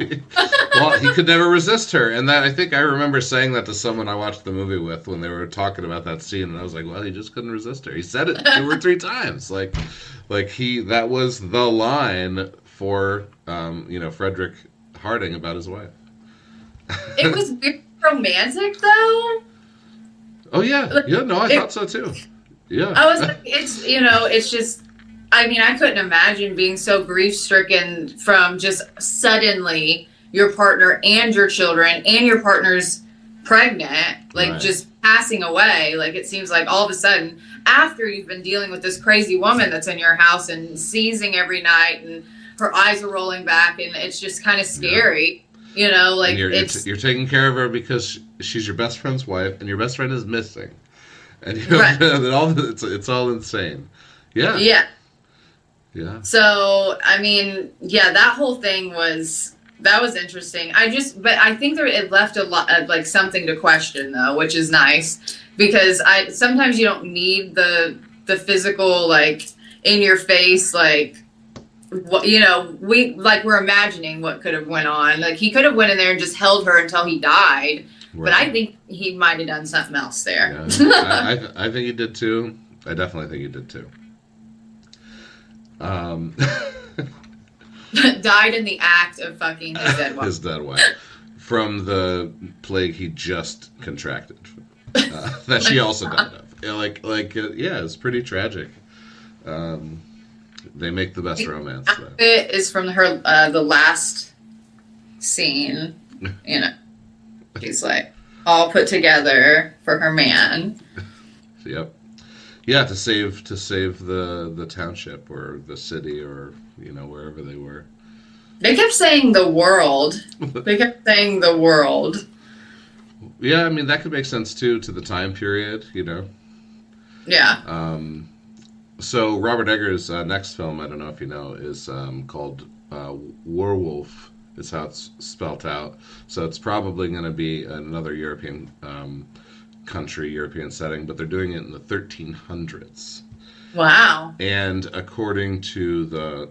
Speaker 2: Well, he could never resist her, and that I think I remember saying that to someone I watched the movie with when they were talking about that scene, and I was like, well, he just couldn't resist her. He said it 2 or 3 times, like that was the line for Frederick Harding about his wife.
Speaker 3: It was weird romantic though.
Speaker 2: Oh yeah, I thought so too. Yeah,
Speaker 3: I was like, it's just. I mean, I couldn't imagine being so grief-stricken from just suddenly your partner and your children and your partner's pregnant, like just passing away. Like it seems like all of a sudden, after you've been dealing with this crazy woman that's in your house and seizing every night and her eyes are rolling back and it's just kind of scary, like
Speaker 2: you're taking care of her because she's your best friend's wife and your best friend is missing. And it's all insane. Yeah.
Speaker 3: Yeah.
Speaker 2: Yeah.
Speaker 3: So, I mean, yeah, that whole thing was interesting. But I think it left a lot of like something to question though, which is nice because sometimes you don't need the physical, like in your face, like we're imagining what could have went on. Like, he could have went in there and just held her until he died. Right. But I think he might have done something else there.
Speaker 2: Yeah, I think he did too. I definitely think he did too.
Speaker 3: Died in the act of fucking his dead wife.
Speaker 2: His dead wife. From the plague he just contracted. That she also died of. It's pretty tragic. They make the best romance.
Speaker 3: It is from her the last scene. You know, she's like all put together for her man.
Speaker 2: Yep. Yeah, to save the township or the city or wherever they were.
Speaker 3: They kept saying the world.
Speaker 2: Yeah, I mean that could make sense too to the time period.
Speaker 3: Yeah.
Speaker 2: So Robert Eggers' next film, I don't know if you know, is called Werewolf. Is how it's spelt out. So it's probably going to be another European country, European setting, but they're doing it in the 1300s.
Speaker 3: Wow.
Speaker 2: And according to the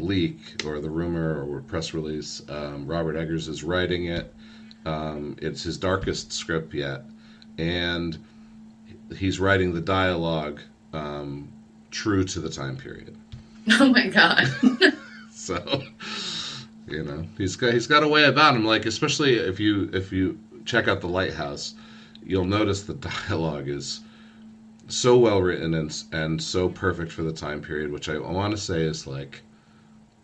Speaker 2: leak or the rumor or press release, Robert Eggers is writing it. It's his darkest script yet. And he's writing the dialogue true to the time period.
Speaker 3: Oh my God.
Speaker 2: So, he's got a way about him. Like, especially if you check out The Lighthouse, you'll notice the dialogue is so well written and so perfect for the time period, which I want to say is like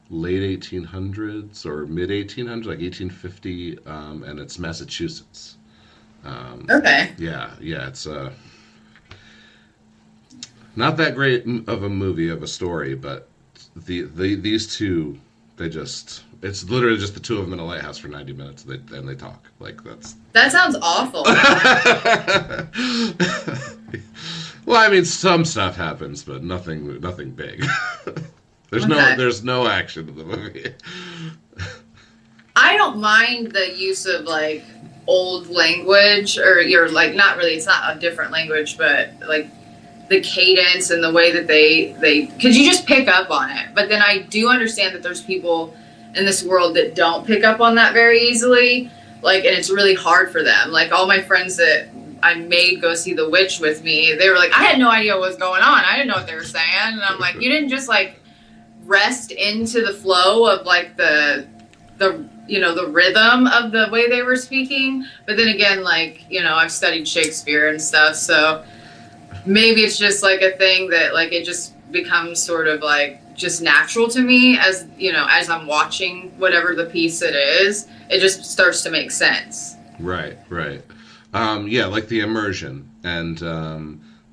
Speaker 2: late 1800s or mid 1800s, like 1850, and it's Massachusetts.
Speaker 3: Okay.
Speaker 2: Yeah, it's not that great of a movie, of a story, but these two, it's literally just the two of them in a lighthouse for 90 minutes, and they talk. Like,
Speaker 3: that sounds awful.
Speaker 2: Well, I mean, some stuff happens, but nothing big. There's no action in the movie.
Speaker 3: I don't mind the use of like old language, or you're like, not really, it's not a different language, but like the cadence and the way that they because you just pick up on it. But then I do understand that there's people in this world that don't pick up on that very easily, like, and it's really hard for them. Like, all my friends that I made go see The Witch with me, they were like, I had no idea what was going on. I didn't know what they were saying. And I'm like, you didn't just like rest into the flow of like the rhythm of the way they were speaking. But then again, like, I've studied Shakespeare and stuff, so maybe it's just like a thing that like it just becomes sort of like just natural to me as as I'm watching whatever the piece it is. It just starts to make sense.
Speaker 2: Right. Yeah, like the immersion and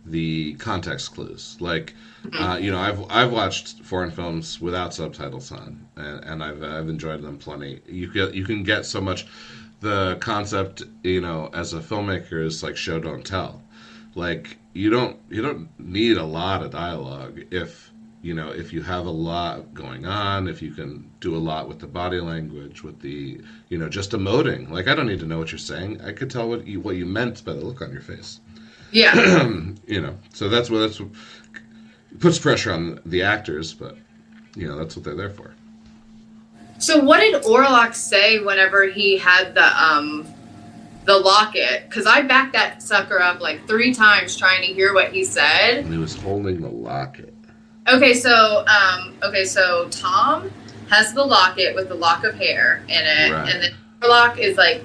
Speaker 2: the context clues. Like, I've watched foreign films without subtitles on, and I've enjoyed them plenty. You can get so much. The concept, as a filmmaker, is like show don't tell. Like, you don't need a lot of dialogue if you have a lot going on, if you can do a lot with the body language, with the, just emoting. Like, I don't need to know what you're saying. I could tell what you meant by the look on your face.
Speaker 3: Yeah.
Speaker 2: So that's what puts pressure on the actors, but, that's what they're there for.
Speaker 3: So what did Orlok say whenever he had the locket? Because I backed that sucker up like 3 times trying to hear what he said.
Speaker 2: And he was holding the locket.
Speaker 3: Okay, so Tom has the locket with the lock of hair in it, right. And then Orlok is like,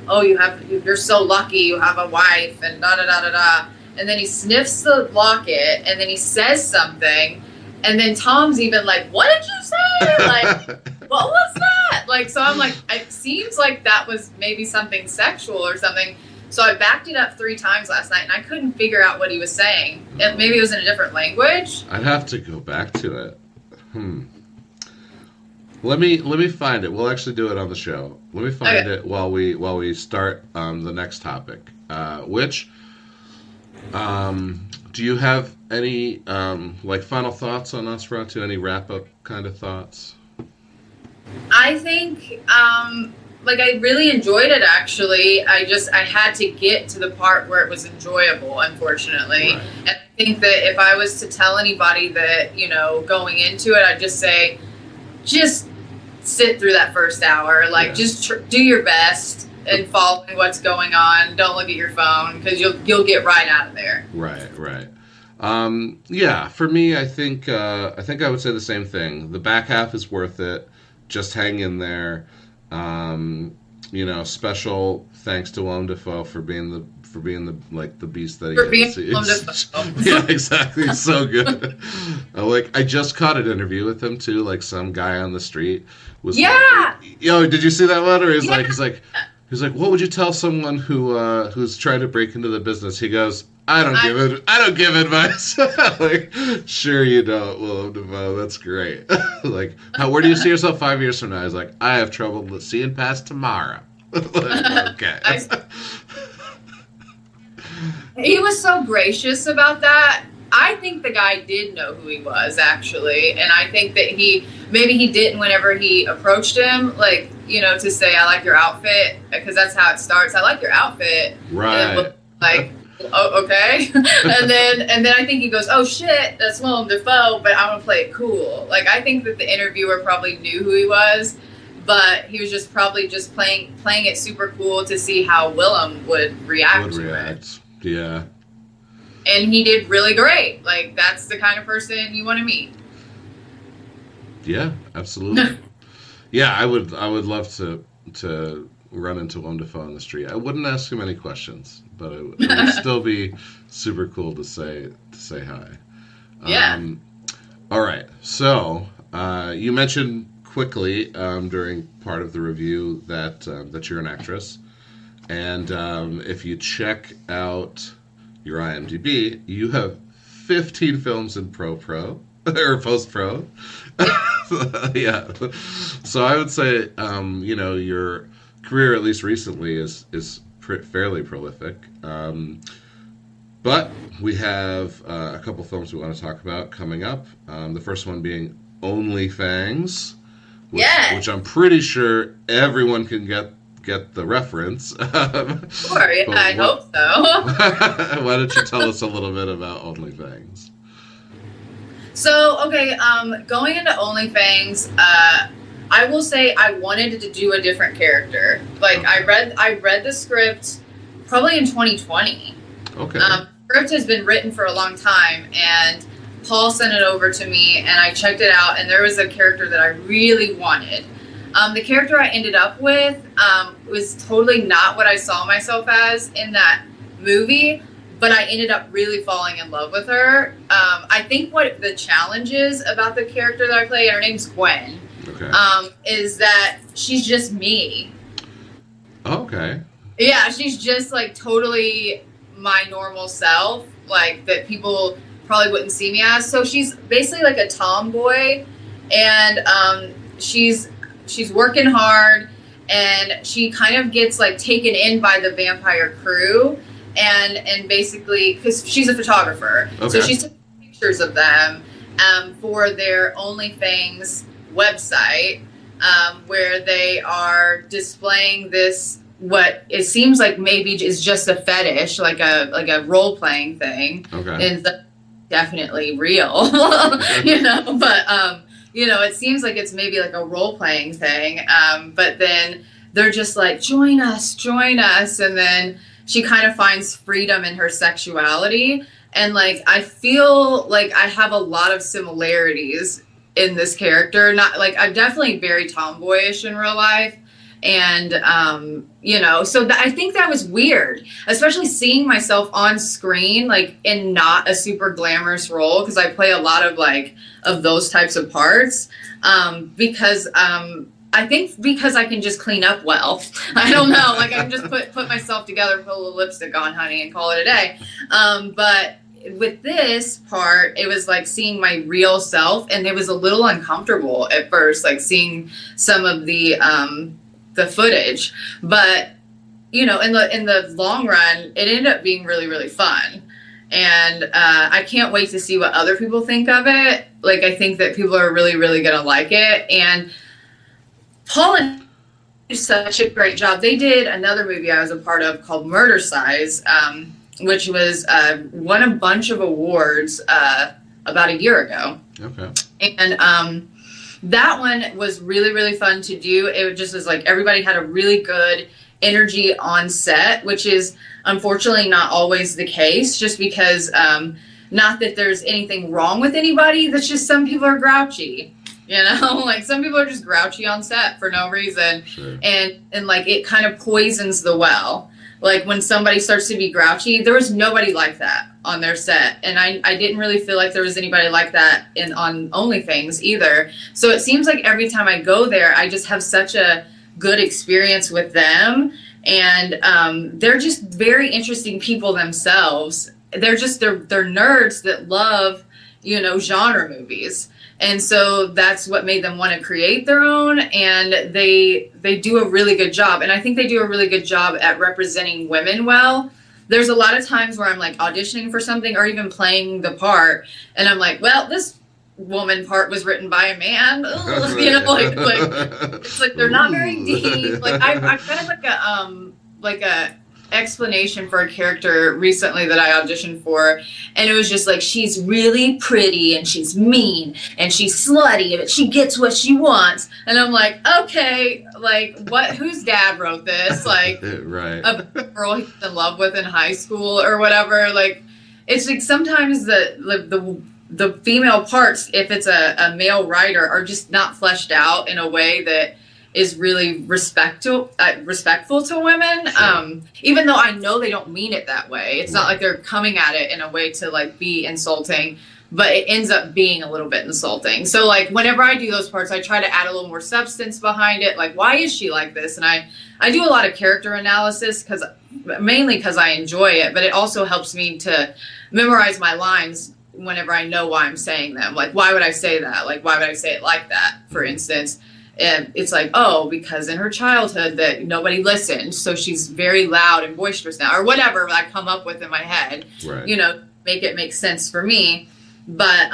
Speaker 3: "Oh, you're so lucky, you have a wife," and da da da da da. And then he sniffs the locket, and then he says something, and then Tom's even like, "What did you say? Like, what was that?" Like, so I'm like, it seems like that was maybe something sexual or something. So I backed it up 3 times last night, and I couldn't figure out what he was saying. Maybe it was in a different language.
Speaker 2: I'd have to go back to it. Let me find it. We'll actually do it on the show. Let me find it while we start the next topic. Which do you have any like final thoughts on Nosferatu? Any wrap up kind of thoughts?
Speaker 3: I think like I really enjoyed it, actually. I had to get to the part where it was enjoyable, unfortunately. Right. And I think that if I was to tell anybody that, going into it, I'd just say, just sit through that first hour. Like, just do your best and follow what's going on. Don't look at your phone, because you'll get right out of there.
Speaker 2: Right. Yeah, for me, I think I would say the same thing. The back half is worth it. Just hang in there. Special thanks to Willem Dafoe for being the beast that he is.
Speaker 3: Willem Dafoe.
Speaker 2: Yeah, exactly. It's so good. I just caught an interview with him too. Like, some guy on the street was yo, did you see that one? Or he's like, what would you tell someone who's trying to break into the business? He goes, I don't give advice. Like, sure you don't, Willem Dafoe. That's great. Where do you see yourself 5 years from now? He's like, I have trouble seeing past tomorrow. Okay.
Speaker 3: He was so gracious about that. I think the guy did know who he was, actually, and I think that maybe he didn't whenever he approached him, to say, I like your outfit, because that's how it starts. I like your outfit.
Speaker 2: Right.
Speaker 3: Oh, okay. and then I think he goes, oh shit, that's Willem Dafoe, but I'm gonna play it cool. I think that the interviewer probably knew who he was, but he was just probably just playing it super cool to see how Willem would react to it.
Speaker 2: Yeah.
Speaker 3: And he did really great. That's the kind of person you want to meet.
Speaker 2: Yeah, absolutely. Yeah, I would love to run into Willem Dafoe on the street. I wouldn't ask him any questions, but it would still be super cool to say hi.
Speaker 3: Yeah.
Speaker 2: All right. So you mentioned quickly during part of the review that you're an actress, and if you check out your IMDb, you have 15 films in pro or post pro. Yeah. So I would say your career, at least recently, is fairly prolific. But we have a couple films we want to talk about coming up. The first one being OnlyFangs, which I'm pretty sure everyone can get the reference.
Speaker 3: Sure, yeah, I hope so.
Speaker 2: Why don't you tell us a little bit about OnlyFangs?
Speaker 3: So, okay, going into OnlyFangs, I will say I wanted to do a different character. I read the script probably in 2020.
Speaker 2: Okay.
Speaker 3: The script has been written for a long time, and Paul sent it over to me, and I checked it out, and there was a character that I really wanted. The character I ended up with was totally not what I saw myself as in that movie, but I ended up really falling in love with her. I think what the challenge is about the character that I play, and her name's Gwen, is that she's just me.
Speaker 2: Okay.
Speaker 3: Yeah, she's just totally my normal self, that people probably wouldn't see me as. So she's basically a tomboy, and she's working hard, and she kind of gets taken in by the vampire crew, and basically, because she's a photographer, so she's taking pictures of them for their OnlyFangs website, where they are displaying this, what it seems like maybe is just a fetish, like a role playing thing.
Speaker 2: Okay.
Speaker 3: And definitely real, but it seems like it's maybe a role playing thing. But then they're just join us, and then she kind of finds freedom in her sexuality, and I feel like I have a lot of similarities in this character. Not I'm definitely very tomboyish in real life, and so I think that was weird, especially seeing myself on screen in not a super glamorous role, because I play a lot of those types of parts, because I think because I can just clean up well. I don't know, I can just put myself together, put a little lipstick on, honey, and call it a day. But with this part, it was seeing my real self, and it was a little uncomfortable at first, seeing some of the footage. But in the long run, it ended up being really, really fun. And I can't wait to see what other people think of it. I think that people are really, really gonna like it. And Paul and did such a great job. They did another movie I was a part of called Murder Size, which was won a bunch of awards about a year ago.
Speaker 2: Okay.
Speaker 3: And that one was really, really fun to do. It just was like everybody had a really good energy on set, which is unfortunately not always the case, just because not that there's anything wrong with anybody, that's just some people are grouchy. You know, like some people are just grouchy on set for no reason.
Speaker 2: Sure.
Speaker 3: And like it kind of poisons the well. Like when somebody starts to be grouchy, there was nobody like that on their set. And I didn't really feel like there was anybody like that on OnlyFans either. So it seems like every time I go there, I just have such a good experience with them. And they're just very interesting people themselves. They're nerds that love, you know, genre movies. And so that's what made them want to create their own, and they do a really good job. And I think they do a really good job at representing women well. There's a lot of times where I'm like auditioning for something or even playing the part, and I'm like, well, this woman part was written by a man. Ugh. You know, like it's like they're not very deep. Like I kind of like a explanation for a character recently that I auditioned for, and it was just like, she's really pretty and she's mean and she's slutty but she gets what she wants. And I'm like, okay, like whose dad wrote this? Like
Speaker 2: right.
Speaker 3: A girl he's in love with in high school or whatever. Like it's like sometimes the female parts, if it's a male writer, are just not fleshed out in a way that is really respectful to women.
Speaker 2: Sure.
Speaker 3: Even though I know they don't mean it that way. It's not like they're coming at it in a way to like be insulting, but it ends up being a little bit insulting. So like whenever I do those parts, I try to add a little more substance behind it. Like, why is she like this? And I do a lot of character analysis mainly because I enjoy it, but it also helps me to memorize my lines whenever I know why I'm saying them. Like, why would I say that? Like, why would I say it like that, for instance? And it's like, oh, because in her childhood that nobody listened, so she's very loud and boisterous now, or whatever I come up with in my head,
Speaker 2: right.
Speaker 3: You know, make it make sense for me. But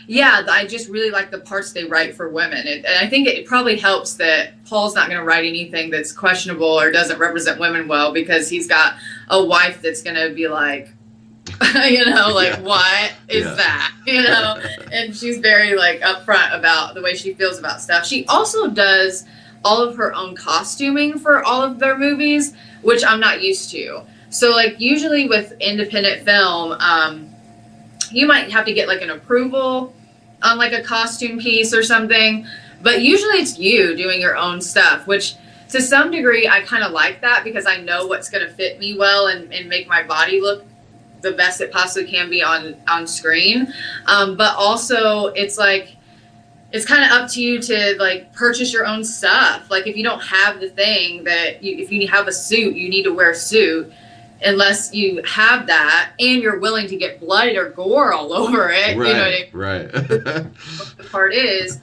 Speaker 3: yeah, I just really like the parts they write for women. And I think it probably helps that Paul's not going to write anything that's questionable or doesn't represent women well, because he's got a wife that's going to be like, you know, like, yeah. What is that? You know, and she's very like upfront about the way she feels about stuff. She also does all of her own costuming for all of their movies, which I'm not used to. So like usually with independent film, you might have to get like an approval on like a costume piece or something, but usually it's you doing your own stuff, which to some degree I kind of like that, because I know what's going to fit me well and make my body look the best it possibly can be on screen. But also it's like, it's kind of up to you to like purchase your own stuff. Like if you don't have the thing if you have a suit, you need to wear a suit, unless you have that and you're willing to get blood or gore all over it.
Speaker 2: Right,
Speaker 3: you know what I mean?
Speaker 2: right.
Speaker 3: The part is,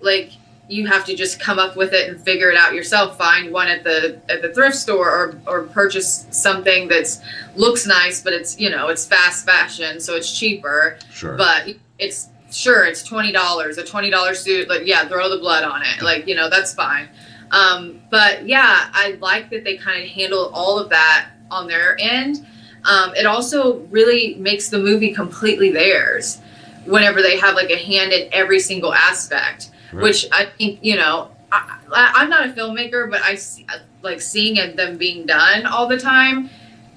Speaker 3: like, you have to just come up with it and figure it out yourself. Find one at the thrift store, or purchase something that's looks nice, but it's, you know, it's fast fashion, so it's cheaper.
Speaker 2: Sure.
Speaker 3: But it's $20, a $20 suit. Like, yeah, throw the blood on it. Like, you know, that's fine. But yeah, I like that they kind of handle all of that on their end. It also really makes the movie completely theirs whenever they have like a hand in every single aspect. Right. Which I think, you know, I'm not a filmmaker, but I see, like, seeing them being done all the time.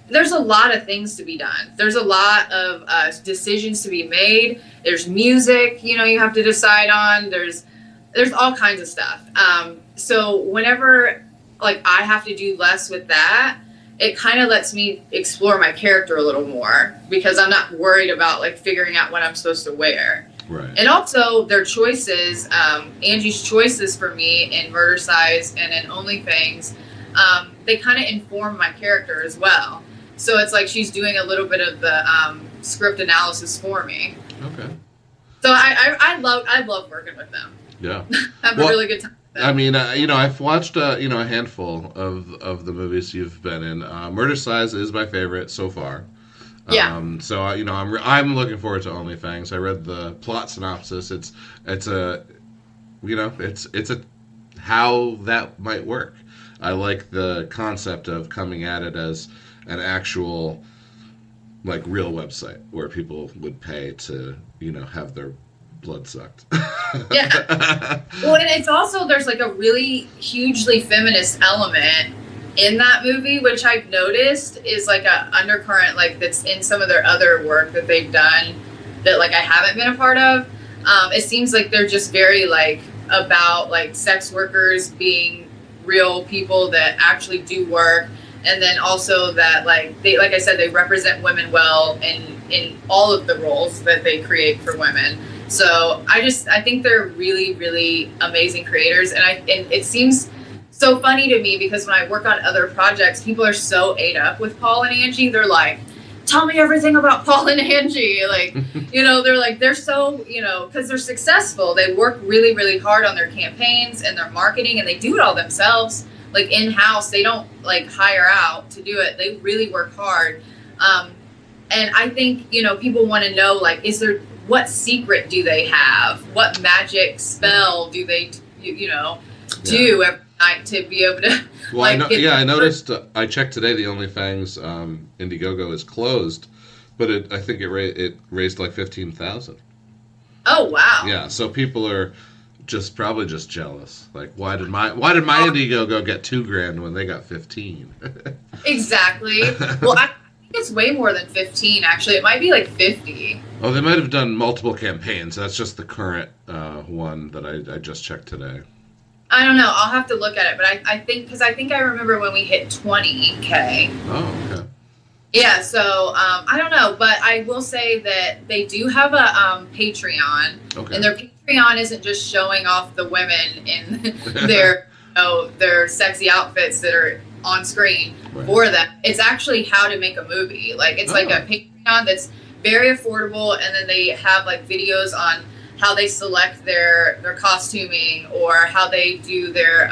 Speaker 3: There's a lot of things to be done. There's a lot of decisions to be made. There's music, you know, you have to decide on. There's all kinds of stuff. So whenever like I have to do less with that, it kind of lets me explore my character a little more, because I'm not worried about like figuring out what I'm supposed to wear.
Speaker 2: Right.
Speaker 3: And also their choices, Angie's choices for me in Murder Size and in OnlyFans, they kind of inform my character as well. So it's like she's doing a little bit of the script analysis for me.
Speaker 2: Okay.
Speaker 3: So I love working with them.
Speaker 2: Yeah.
Speaker 3: Have a really good time.
Speaker 2: I mean, you know, I've watched you know, a handful of the movies you've been in. Murder Size is my favorite so far.
Speaker 3: Yeah.
Speaker 2: So you know, I'm looking forward to OnlyFans. I read the plot synopsis. It's a, you know, it's a how that might work. I like the concept of coming at it as an actual, like, real website where people would pay to, you know, have their blood sucked.
Speaker 3: Yeah. Well, and it's also, there's like a really hugely feminist element in that movie, which I've noticed is like a undercurrent, like that's in some of their other work that they've done that like I haven't been a part of. It seems like they're just very like about like sex workers being real people that actually do work, and then also that like they, like I said, they represent women well in all of the roles that they create for women. So I think they're really, really amazing creators, and it seems so funny to me because when I work on other projects, people are so ate up with Paul and Angie. They're like, tell me everything about Paul and Angie. Like, you know, they're like, they're so, you know, because they're successful. They work really, really hard on their campaigns and their marketing, and they do it all themselves, like in-house. They don't like hire out to do it. They really work hard. And I think, you know, people want to know, like, what secret do they have? What magic spell do they, do every night to be able to?
Speaker 2: Well, I noticed. I checked today. The OnlyFans Indiegogo is closed, but I think it raised like 15,000.
Speaker 3: Oh wow!
Speaker 2: Yeah, so people are probably just jealous. Like, why did my Indiegogo get $2,000 when they got 15?
Speaker 3: Exactly. Well, I think it's way more than 15. Actually, it might be like 50.
Speaker 2: Oh, they might have done multiple campaigns. That's just the current one that I just checked today.
Speaker 3: I don't know. I'll have to look at it, but I think I remember when we hit 20K.
Speaker 2: Oh, okay.
Speaker 3: Yeah, so I don't know, but I will say that they do have a Patreon,
Speaker 2: okay.
Speaker 3: And their Patreon isn't just showing off the women in their sexy outfits that are on screen for them. It's actually how to make a movie. Like it's like a Patreon that's very affordable, and then they have like videos on how they select their costuming or how they do their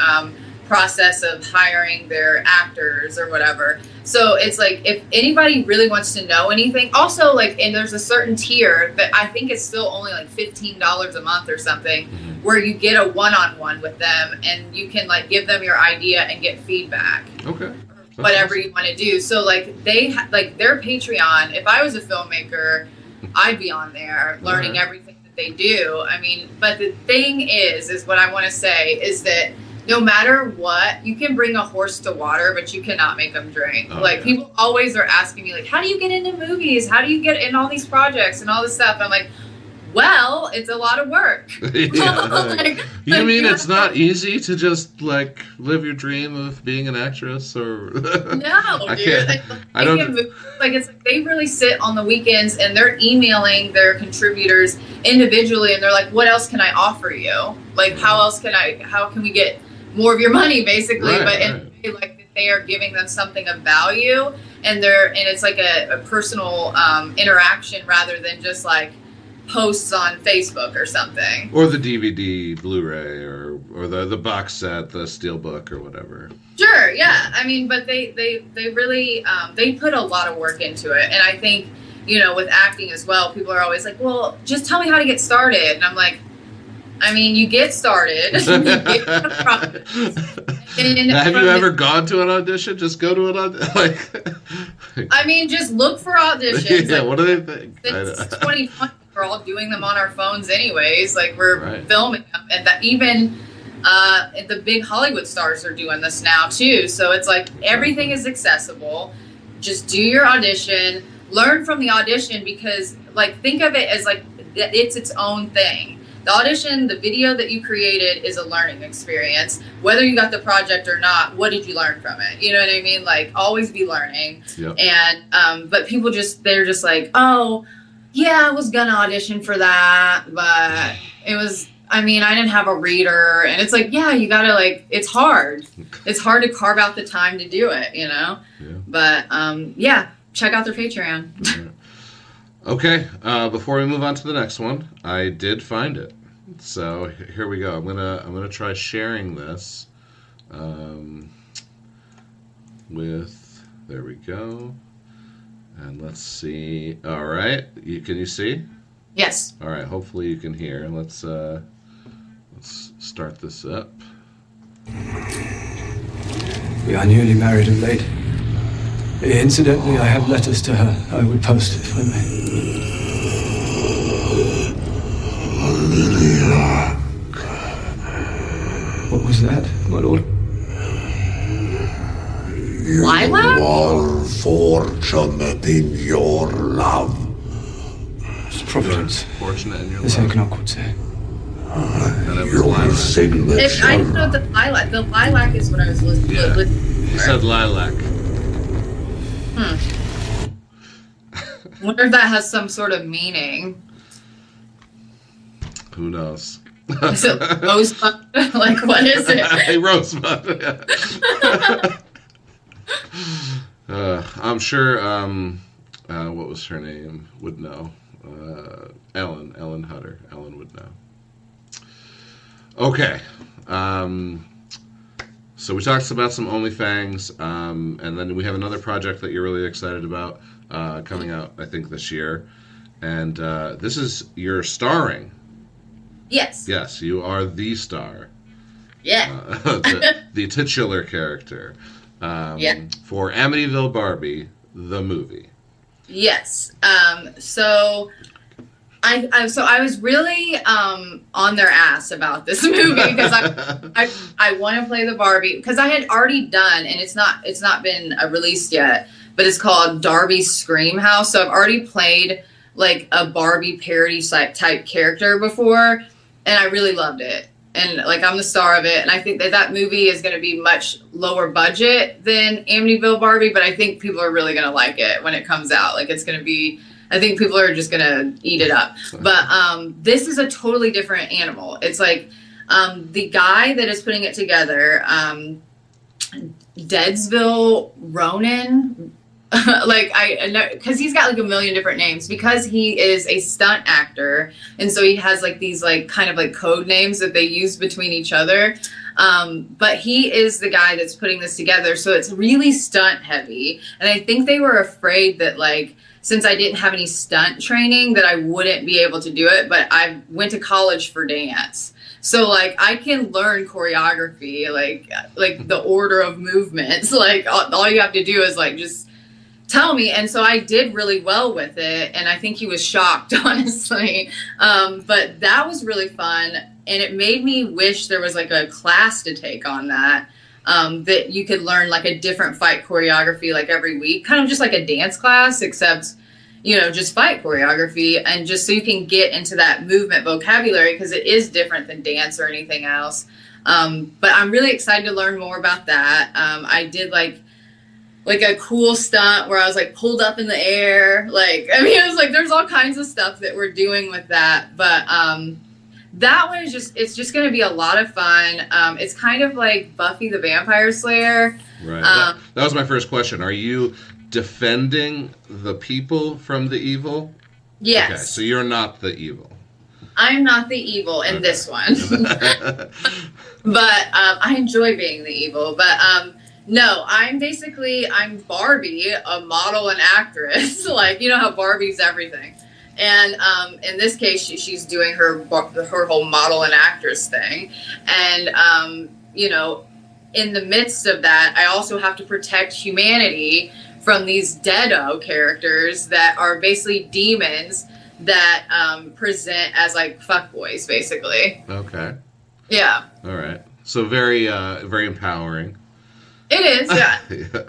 Speaker 3: process of hiring their actors or whatever. So it's like, if anybody really wants to know anything, also like, and there's a certain tier that I think is still only like $15 a month or something, where you get a one-on-one with them and you can like give them your idea and get feedback.
Speaker 2: Okay.
Speaker 3: Whatever you want to do. So like their Patreon, if I was a filmmaker, I'd be on there learning everything that they do. I mean, but the thing is what I want to say is that no matter what, you can bring a horse to water, but you cannot make them drink. People always are asking me, like, how do you get into movies? How do you get in all these projects and all this stuff? I'm like, well, it's a lot of work.
Speaker 2: You mean it's not easy to just, like, live your dream of being an actress? Or
Speaker 3: No, dude. It's like they really sit on the weekends and they're emailing their contributors individually, and they're like, what else can I offer you? Like, how can we get more of your money, basically? They are giving them something of value, and it's like a personal interaction rather than just like posts on Facebook or something,
Speaker 2: or the DVD, Blu-ray, or the box set, the steelbook, or whatever.
Speaker 3: Sure, yeah. I mean, but they really they put a lot of work into it, and I think, you know, with acting as well, people are always like, well, just tell me how to get started, and I'm like, I mean, you get started.
Speaker 2: Have you ever gone to an audition? Just go to an audition.
Speaker 3: I mean, just look for auditions.
Speaker 2: Yeah, what do they think?
Speaker 3: It's 2020. We're all doing them on our phones anyways. Like, we're filming them. And that even the big Hollywood stars are doing this now, too. So it's like everything is accessible. Just do your audition. Learn from the audition, because, like, think of it as, like, it's its own thing. The audition, the video that you created, is a learning experience. Whether you got the project or not, what did you learn from it? You know what I mean? Like, always be learning.
Speaker 2: Yep.
Speaker 3: And but people they're just like, oh, yeah, I was gonna audition for that, but it was, I mean, I didn't have a reader. And it's like, yeah, you gotta, like, it's hard. It's hard to carve out the time to do it, you know? Yeah. But yeah, check out their Patreon.
Speaker 2: Yeah. Okay, before we move on to the next one, I did find it. So here we go. I'm gonna try sharing this with, there we go. And let's see. All right, can you see?
Speaker 3: Yes.
Speaker 2: All right. Hopefully you can hear. Let's start this up.
Speaker 4: We are newly married of late. Incidentally, I have letters to her. I would post if I may. What was that, my lord?
Speaker 5: You
Speaker 3: Lilac?
Speaker 5: are fortunate in your love.
Speaker 4: It's Providence.
Speaker 2: Fortunate in your
Speaker 4: As
Speaker 2: love.
Speaker 4: Eggnog would say.
Speaker 2: And it was
Speaker 5: Your
Speaker 2: lilac.
Speaker 5: signature.
Speaker 3: I didn't know the lilac. The lilac is what I was listening
Speaker 2: Yeah.
Speaker 3: to.
Speaker 2: You said lilac.
Speaker 3: I wonder if that has some sort of meaning.
Speaker 2: Who knows?
Speaker 3: Is it rosebud? Like, what is it?
Speaker 2: Hey, Rosebud. I'm sure, what was her name? Would know. Ellen Hutter. Ellen would know. Okay. So we talked about some OnlyFangs, and then we have another project that you're really excited about coming out, I think, this year. And this is your starring.
Speaker 3: Yes.
Speaker 2: Yes, you are the star.
Speaker 3: Yeah.
Speaker 2: The titular character.
Speaker 3: Yeah.
Speaker 2: For Amityville Barbie, the movie.
Speaker 3: Yes. So I was really on their ass about this movie because I want to play the Barbie because I had already done, and it's not been released yet, but it's called Darby's Scream House. So I've already played like a Barbie parody type character before, and I really loved it. And like I'm the star of it, and I think that movie is going to be much lower budget than Amityville Barbie, but I think people are really going to like it when it comes out. Like it's going to be, I think people are just going to eat it up. But this is a totally different animal. It's like the guy that is putting it together, Deadsville Ronan. Like I know because he's got like a million different names because he is a stunt actor, and so he has like these like kind of like code names that they use between each other. But he is the guy that's putting this together, so it's really stunt heavy. And I think they were afraid that like since I didn't have any stunt training that I wouldn't be able to do it. But I went to college for dance. So like I can learn choreography, like the order of movements. Like all you have to do is like just tell me. And so I did really well with it, and I think he was shocked, honestly. But that was really fun, and it made me wish there was like a class to take on that, that you could learn like a different fight choreography like every week, kind of just like a dance class, except just fight choreography, and just so you can get into that movement vocabulary because it is different than dance or anything else. But I'm really excited to learn more about that. I did like a cool stunt where I was like pulled up in the air. Like, I mean, it was like, there's all kinds of stuff that we're doing with that. But that one is it's just going to be a lot of fun. It's kind of like Buffy the Vampire Slayer.
Speaker 2: Right. That was my first question. Are you defending the people from the evil?
Speaker 3: Yes.
Speaker 2: Okay, so you're not the evil.
Speaker 3: I'm not the evil in this one. But I enjoy being the evil. But no, I'm Barbie, a model and actress. Like, you know how Barbie's everything. And in this case, she's doing her whole model and actress thing. And, in the midst of that, I also have to protect humanity from these deado characters that are basically demons that present as like fuckboys, basically.
Speaker 2: Okay.
Speaker 3: Yeah.
Speaker 2: All right. So very, very empowering.
Speaker 3: It is, yeah.
Speaker 2: Yeah.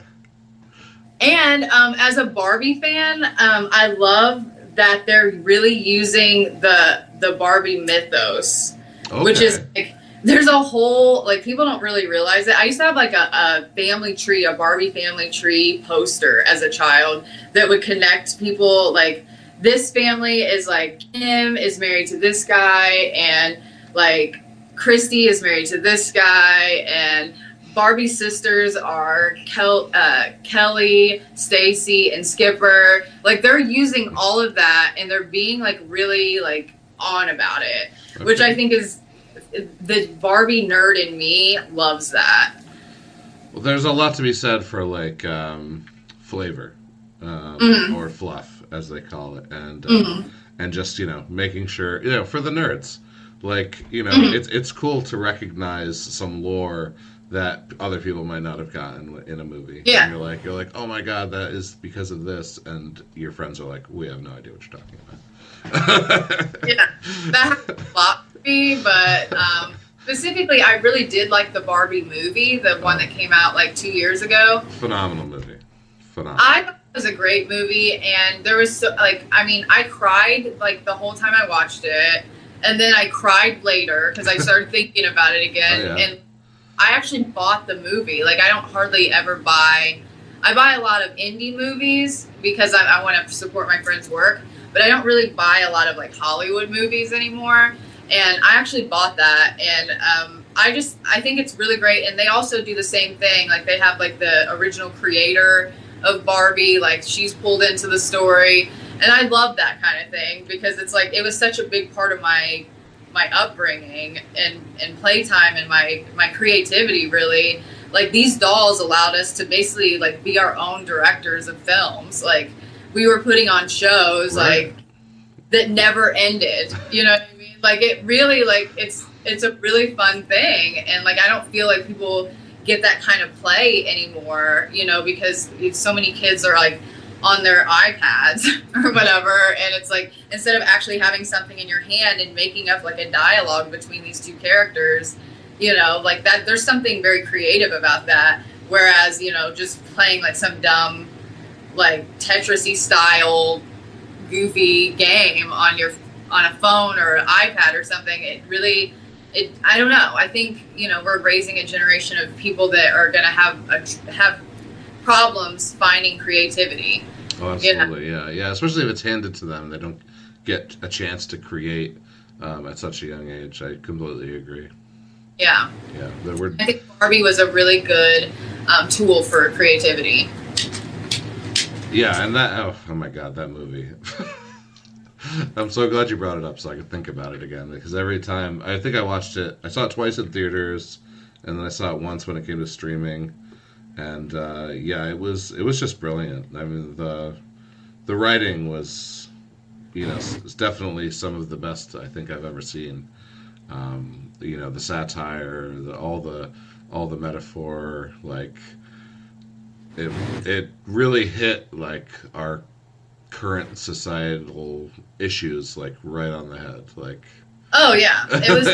Speaker 3: And as a Barbie fan, I love that they're really using the Barbie mythos, which is like, there's a whole, like, people don't really realize it. I used to have like a family tree, a Barbie family tree poster as a child that would connect people. Like, this family is like, Kim is married to this guy, and like Christy is married to this guy, and Barbie's sisters are Kelly, Stacy, and Skipper. Like, they're using all of that, and they're being like really like on about it, which I think is the Barbie nerd in me loves that.
Speaker 2: Well, there's a lot to be said for like flavor or fluff, as they call it, and just making sure for the nerds. Like, it's cool to recognize some lore that other people might not have gotten in a movie.
Speaker 3: Yeah.
Speaker 2: And you're like, oh my god, that is because of this, and your friends are like, we have no idea what you're talking about.
Speaker 3: Yeah, that happened a lot for me, but specifically, I really did like the Barbie movie, the one that came out like 2 years ago.
Speaker 2: Phenomenal movie. Phenomenal.
Speaker 3: I thought it was a great movie, and there was I cried like the whole time I watched it, and then I cried later because I started thinking about it again.
Speaker 2: Oh, yeah.
Speaker 3: And I actually bought the movie. Like, I don't hardly ever buy. I buy a lot of indie movies because I want to support my friends' work, but I don't really buy a lot of like Hollywood movies anymore. And I actually bought that, and I think it's really great. And they also do the same thing. Like, they have like the original creator of Barbie, like she's pulled into the story, and I love that kind of thing because it's like it was such a big part of my upbringing and playtime and my creativity, really. Like, these dolls allowed us to basically like be our own directors of films. Like, we were putting on shows
Speaker 2: Right.
Speaker 3: like that never ended, you know what I mean? Like, it really, like, it's a really fun thing, and like I don't feel like people get that kind of play anymore, you know, because so many kids are like on their iPads or whatever, and it's like, instead of actually having something in your hand and making up like a dialogue between these two characters, you know, like that, there's something very creative about that. Whereas, you know, just playing like some dumb like Tetris-y style goofy game on a phone or an iPad or something, I don't know. I think, you know, we're raising a generation of people that are going to have problems finding creativity.
Speaker 2: Oh, absolutely, yeah. Especially if it's handed to them, they don't get a chance to create at such a young age. I completely agree.
Speaker 3: Yeah.
Speaker 2: Yeah,
Speaker 3: I think Barbie was a really good tool for creativity.
Speaker 2: Yeah, and oh my god, that movie. I'm so glad you brought it up so I could think about it again, because every time, I think I watched it, I saw it twice in theaters, and then I saw it once when it came to streaming, and yeah, it was just brilliant. I mean, the writing was, you know, it's definitely some of the best I think I've ever seen. You know, the satire, all the metaphor, like, it really hit like our current societal issues like right on the head. Like,
Speaker 3: oh yeah, it was.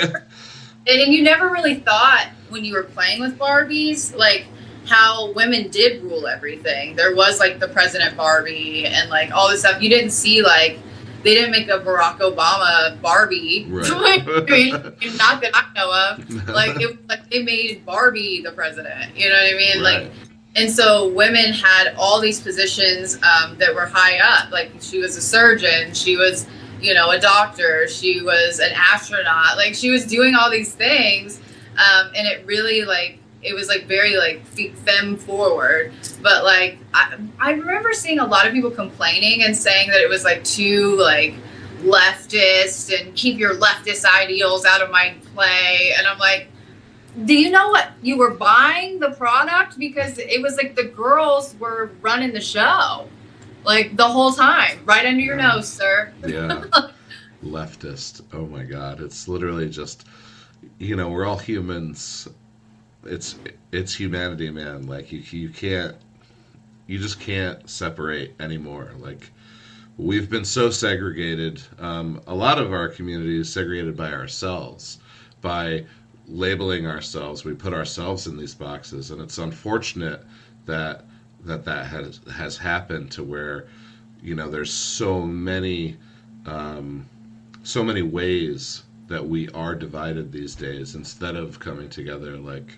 Speaker 3: And you never really thought when you were playing with Barbies, like, how women did rule everything. There was like the President Barbie and like all this stuff. You didn't see, like, they didn't make a Barack Obama Barbie.
Speaker 2: Right.
Speaker 3: I mean, not that I know of. Like, they made Barbie the president. You know what I mean?
Speaker 2: Right.
Speaker 3: Like, and so women had all these positions that were high up. Like, she was a surgeon. She was, you know, a doctor. She was an astronaut. Like, she was doing all these things. And it really, like, it was, like, very, like, femme forward. But, like, I remember seeing a lot of people complaining and saying that it was, like, too, like, leftist and keep your leftist ideals out of my play. And I'm like, do you know what you were buying the product? Because it was like the girls were running the show, like, the whole time, right under your nose, sir.
Speaker 2: Yeah. Leftist. Oh my God. It's literally just, you know, we're all humans. It's humanity, man. Like, you just can't separate anymore. Like, we've been so segregated. A lot of our community is segregated by ourselves, by labeling ourselves. We put ourselves in these boxes, and it's unfortunate that has happened to where, you know, there's so many ways that we are divided these days, instead of coming together. Like,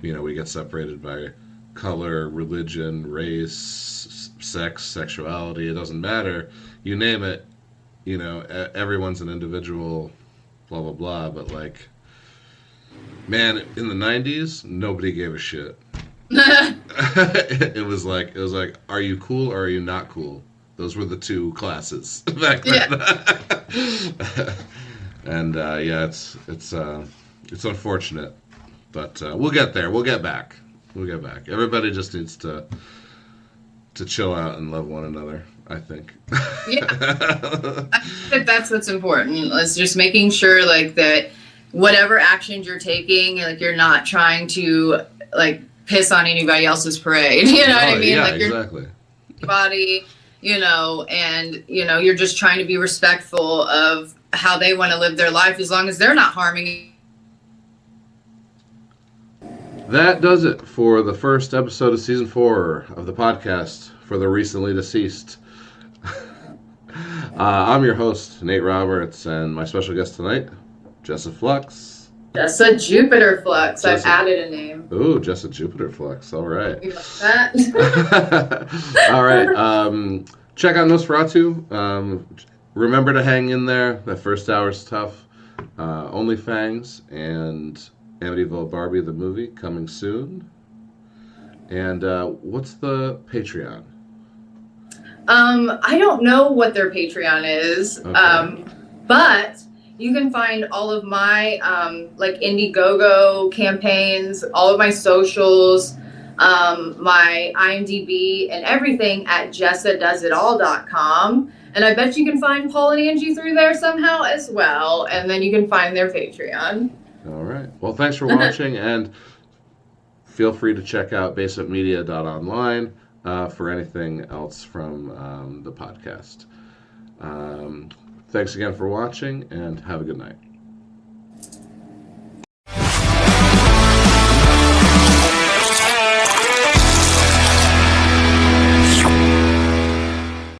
Speaker 2: you know, we get separated by color, religion, race, sex, sexuality. It doesn't matter, you name it, you know, everyone's an individual, blah blah blah. But, like, man, in the 90s, nobody gave a shit. It was like, are you cool or are you not cool? Those were the two classes back then. Yeah. And yeah, it's unfortunate, but we'll get there. We'll get back. Everybody just needs to chill out and love one another, I think.
Speaker 3: Yeah. I think that's what's important. It's just making sure, like, that whatever actions you're taking, like you're not trying to like piss on anybody else's parade. You know what I mean?
Speaker 2: Yeah,
Speaker 3: like
Speaker 2: exactly.
Speaker 3: Your body, and you're just trying to be respectful of how they want to live their life, as long as they're not harming.
Speaker 2: That does it for the first episode of season 4 of the podcast for the recently deceased. I'm your host, Nate Roberts, and my special guest tonight, Jessa Flux.
Speaker 3: Jessa Jupiter Flux.
Speaker 2: Jessa.
Speaker 3: I've added a name.
Speaker 2: Ooh, Jessa Jupiter Flux. All right.
Speaker 3: You like that?
Speaker 2: All right. Check out Nosferatu. Remember to hang in there. That first hour's tough. OnlyFangs and Amityville Barbie, the movie, coming soon. And what's the Patreon?
Speaker 3: I don't know what their Patreon is,
Speaker 2: Okay.
Speaker 3: but you can find all of my like Indiegogo campaigns, all of my socials, my IMDb, and everything at JessaDoesItAll.com. And I bet you can find Paul and Angie through there somehow as well. And then you can find their Patreon.
Speaker 2: All right. Well, thanks for watching, and feel free to check out BasementMedia.Online for anything else from the podcast. Thanks again for watching, and have a good night.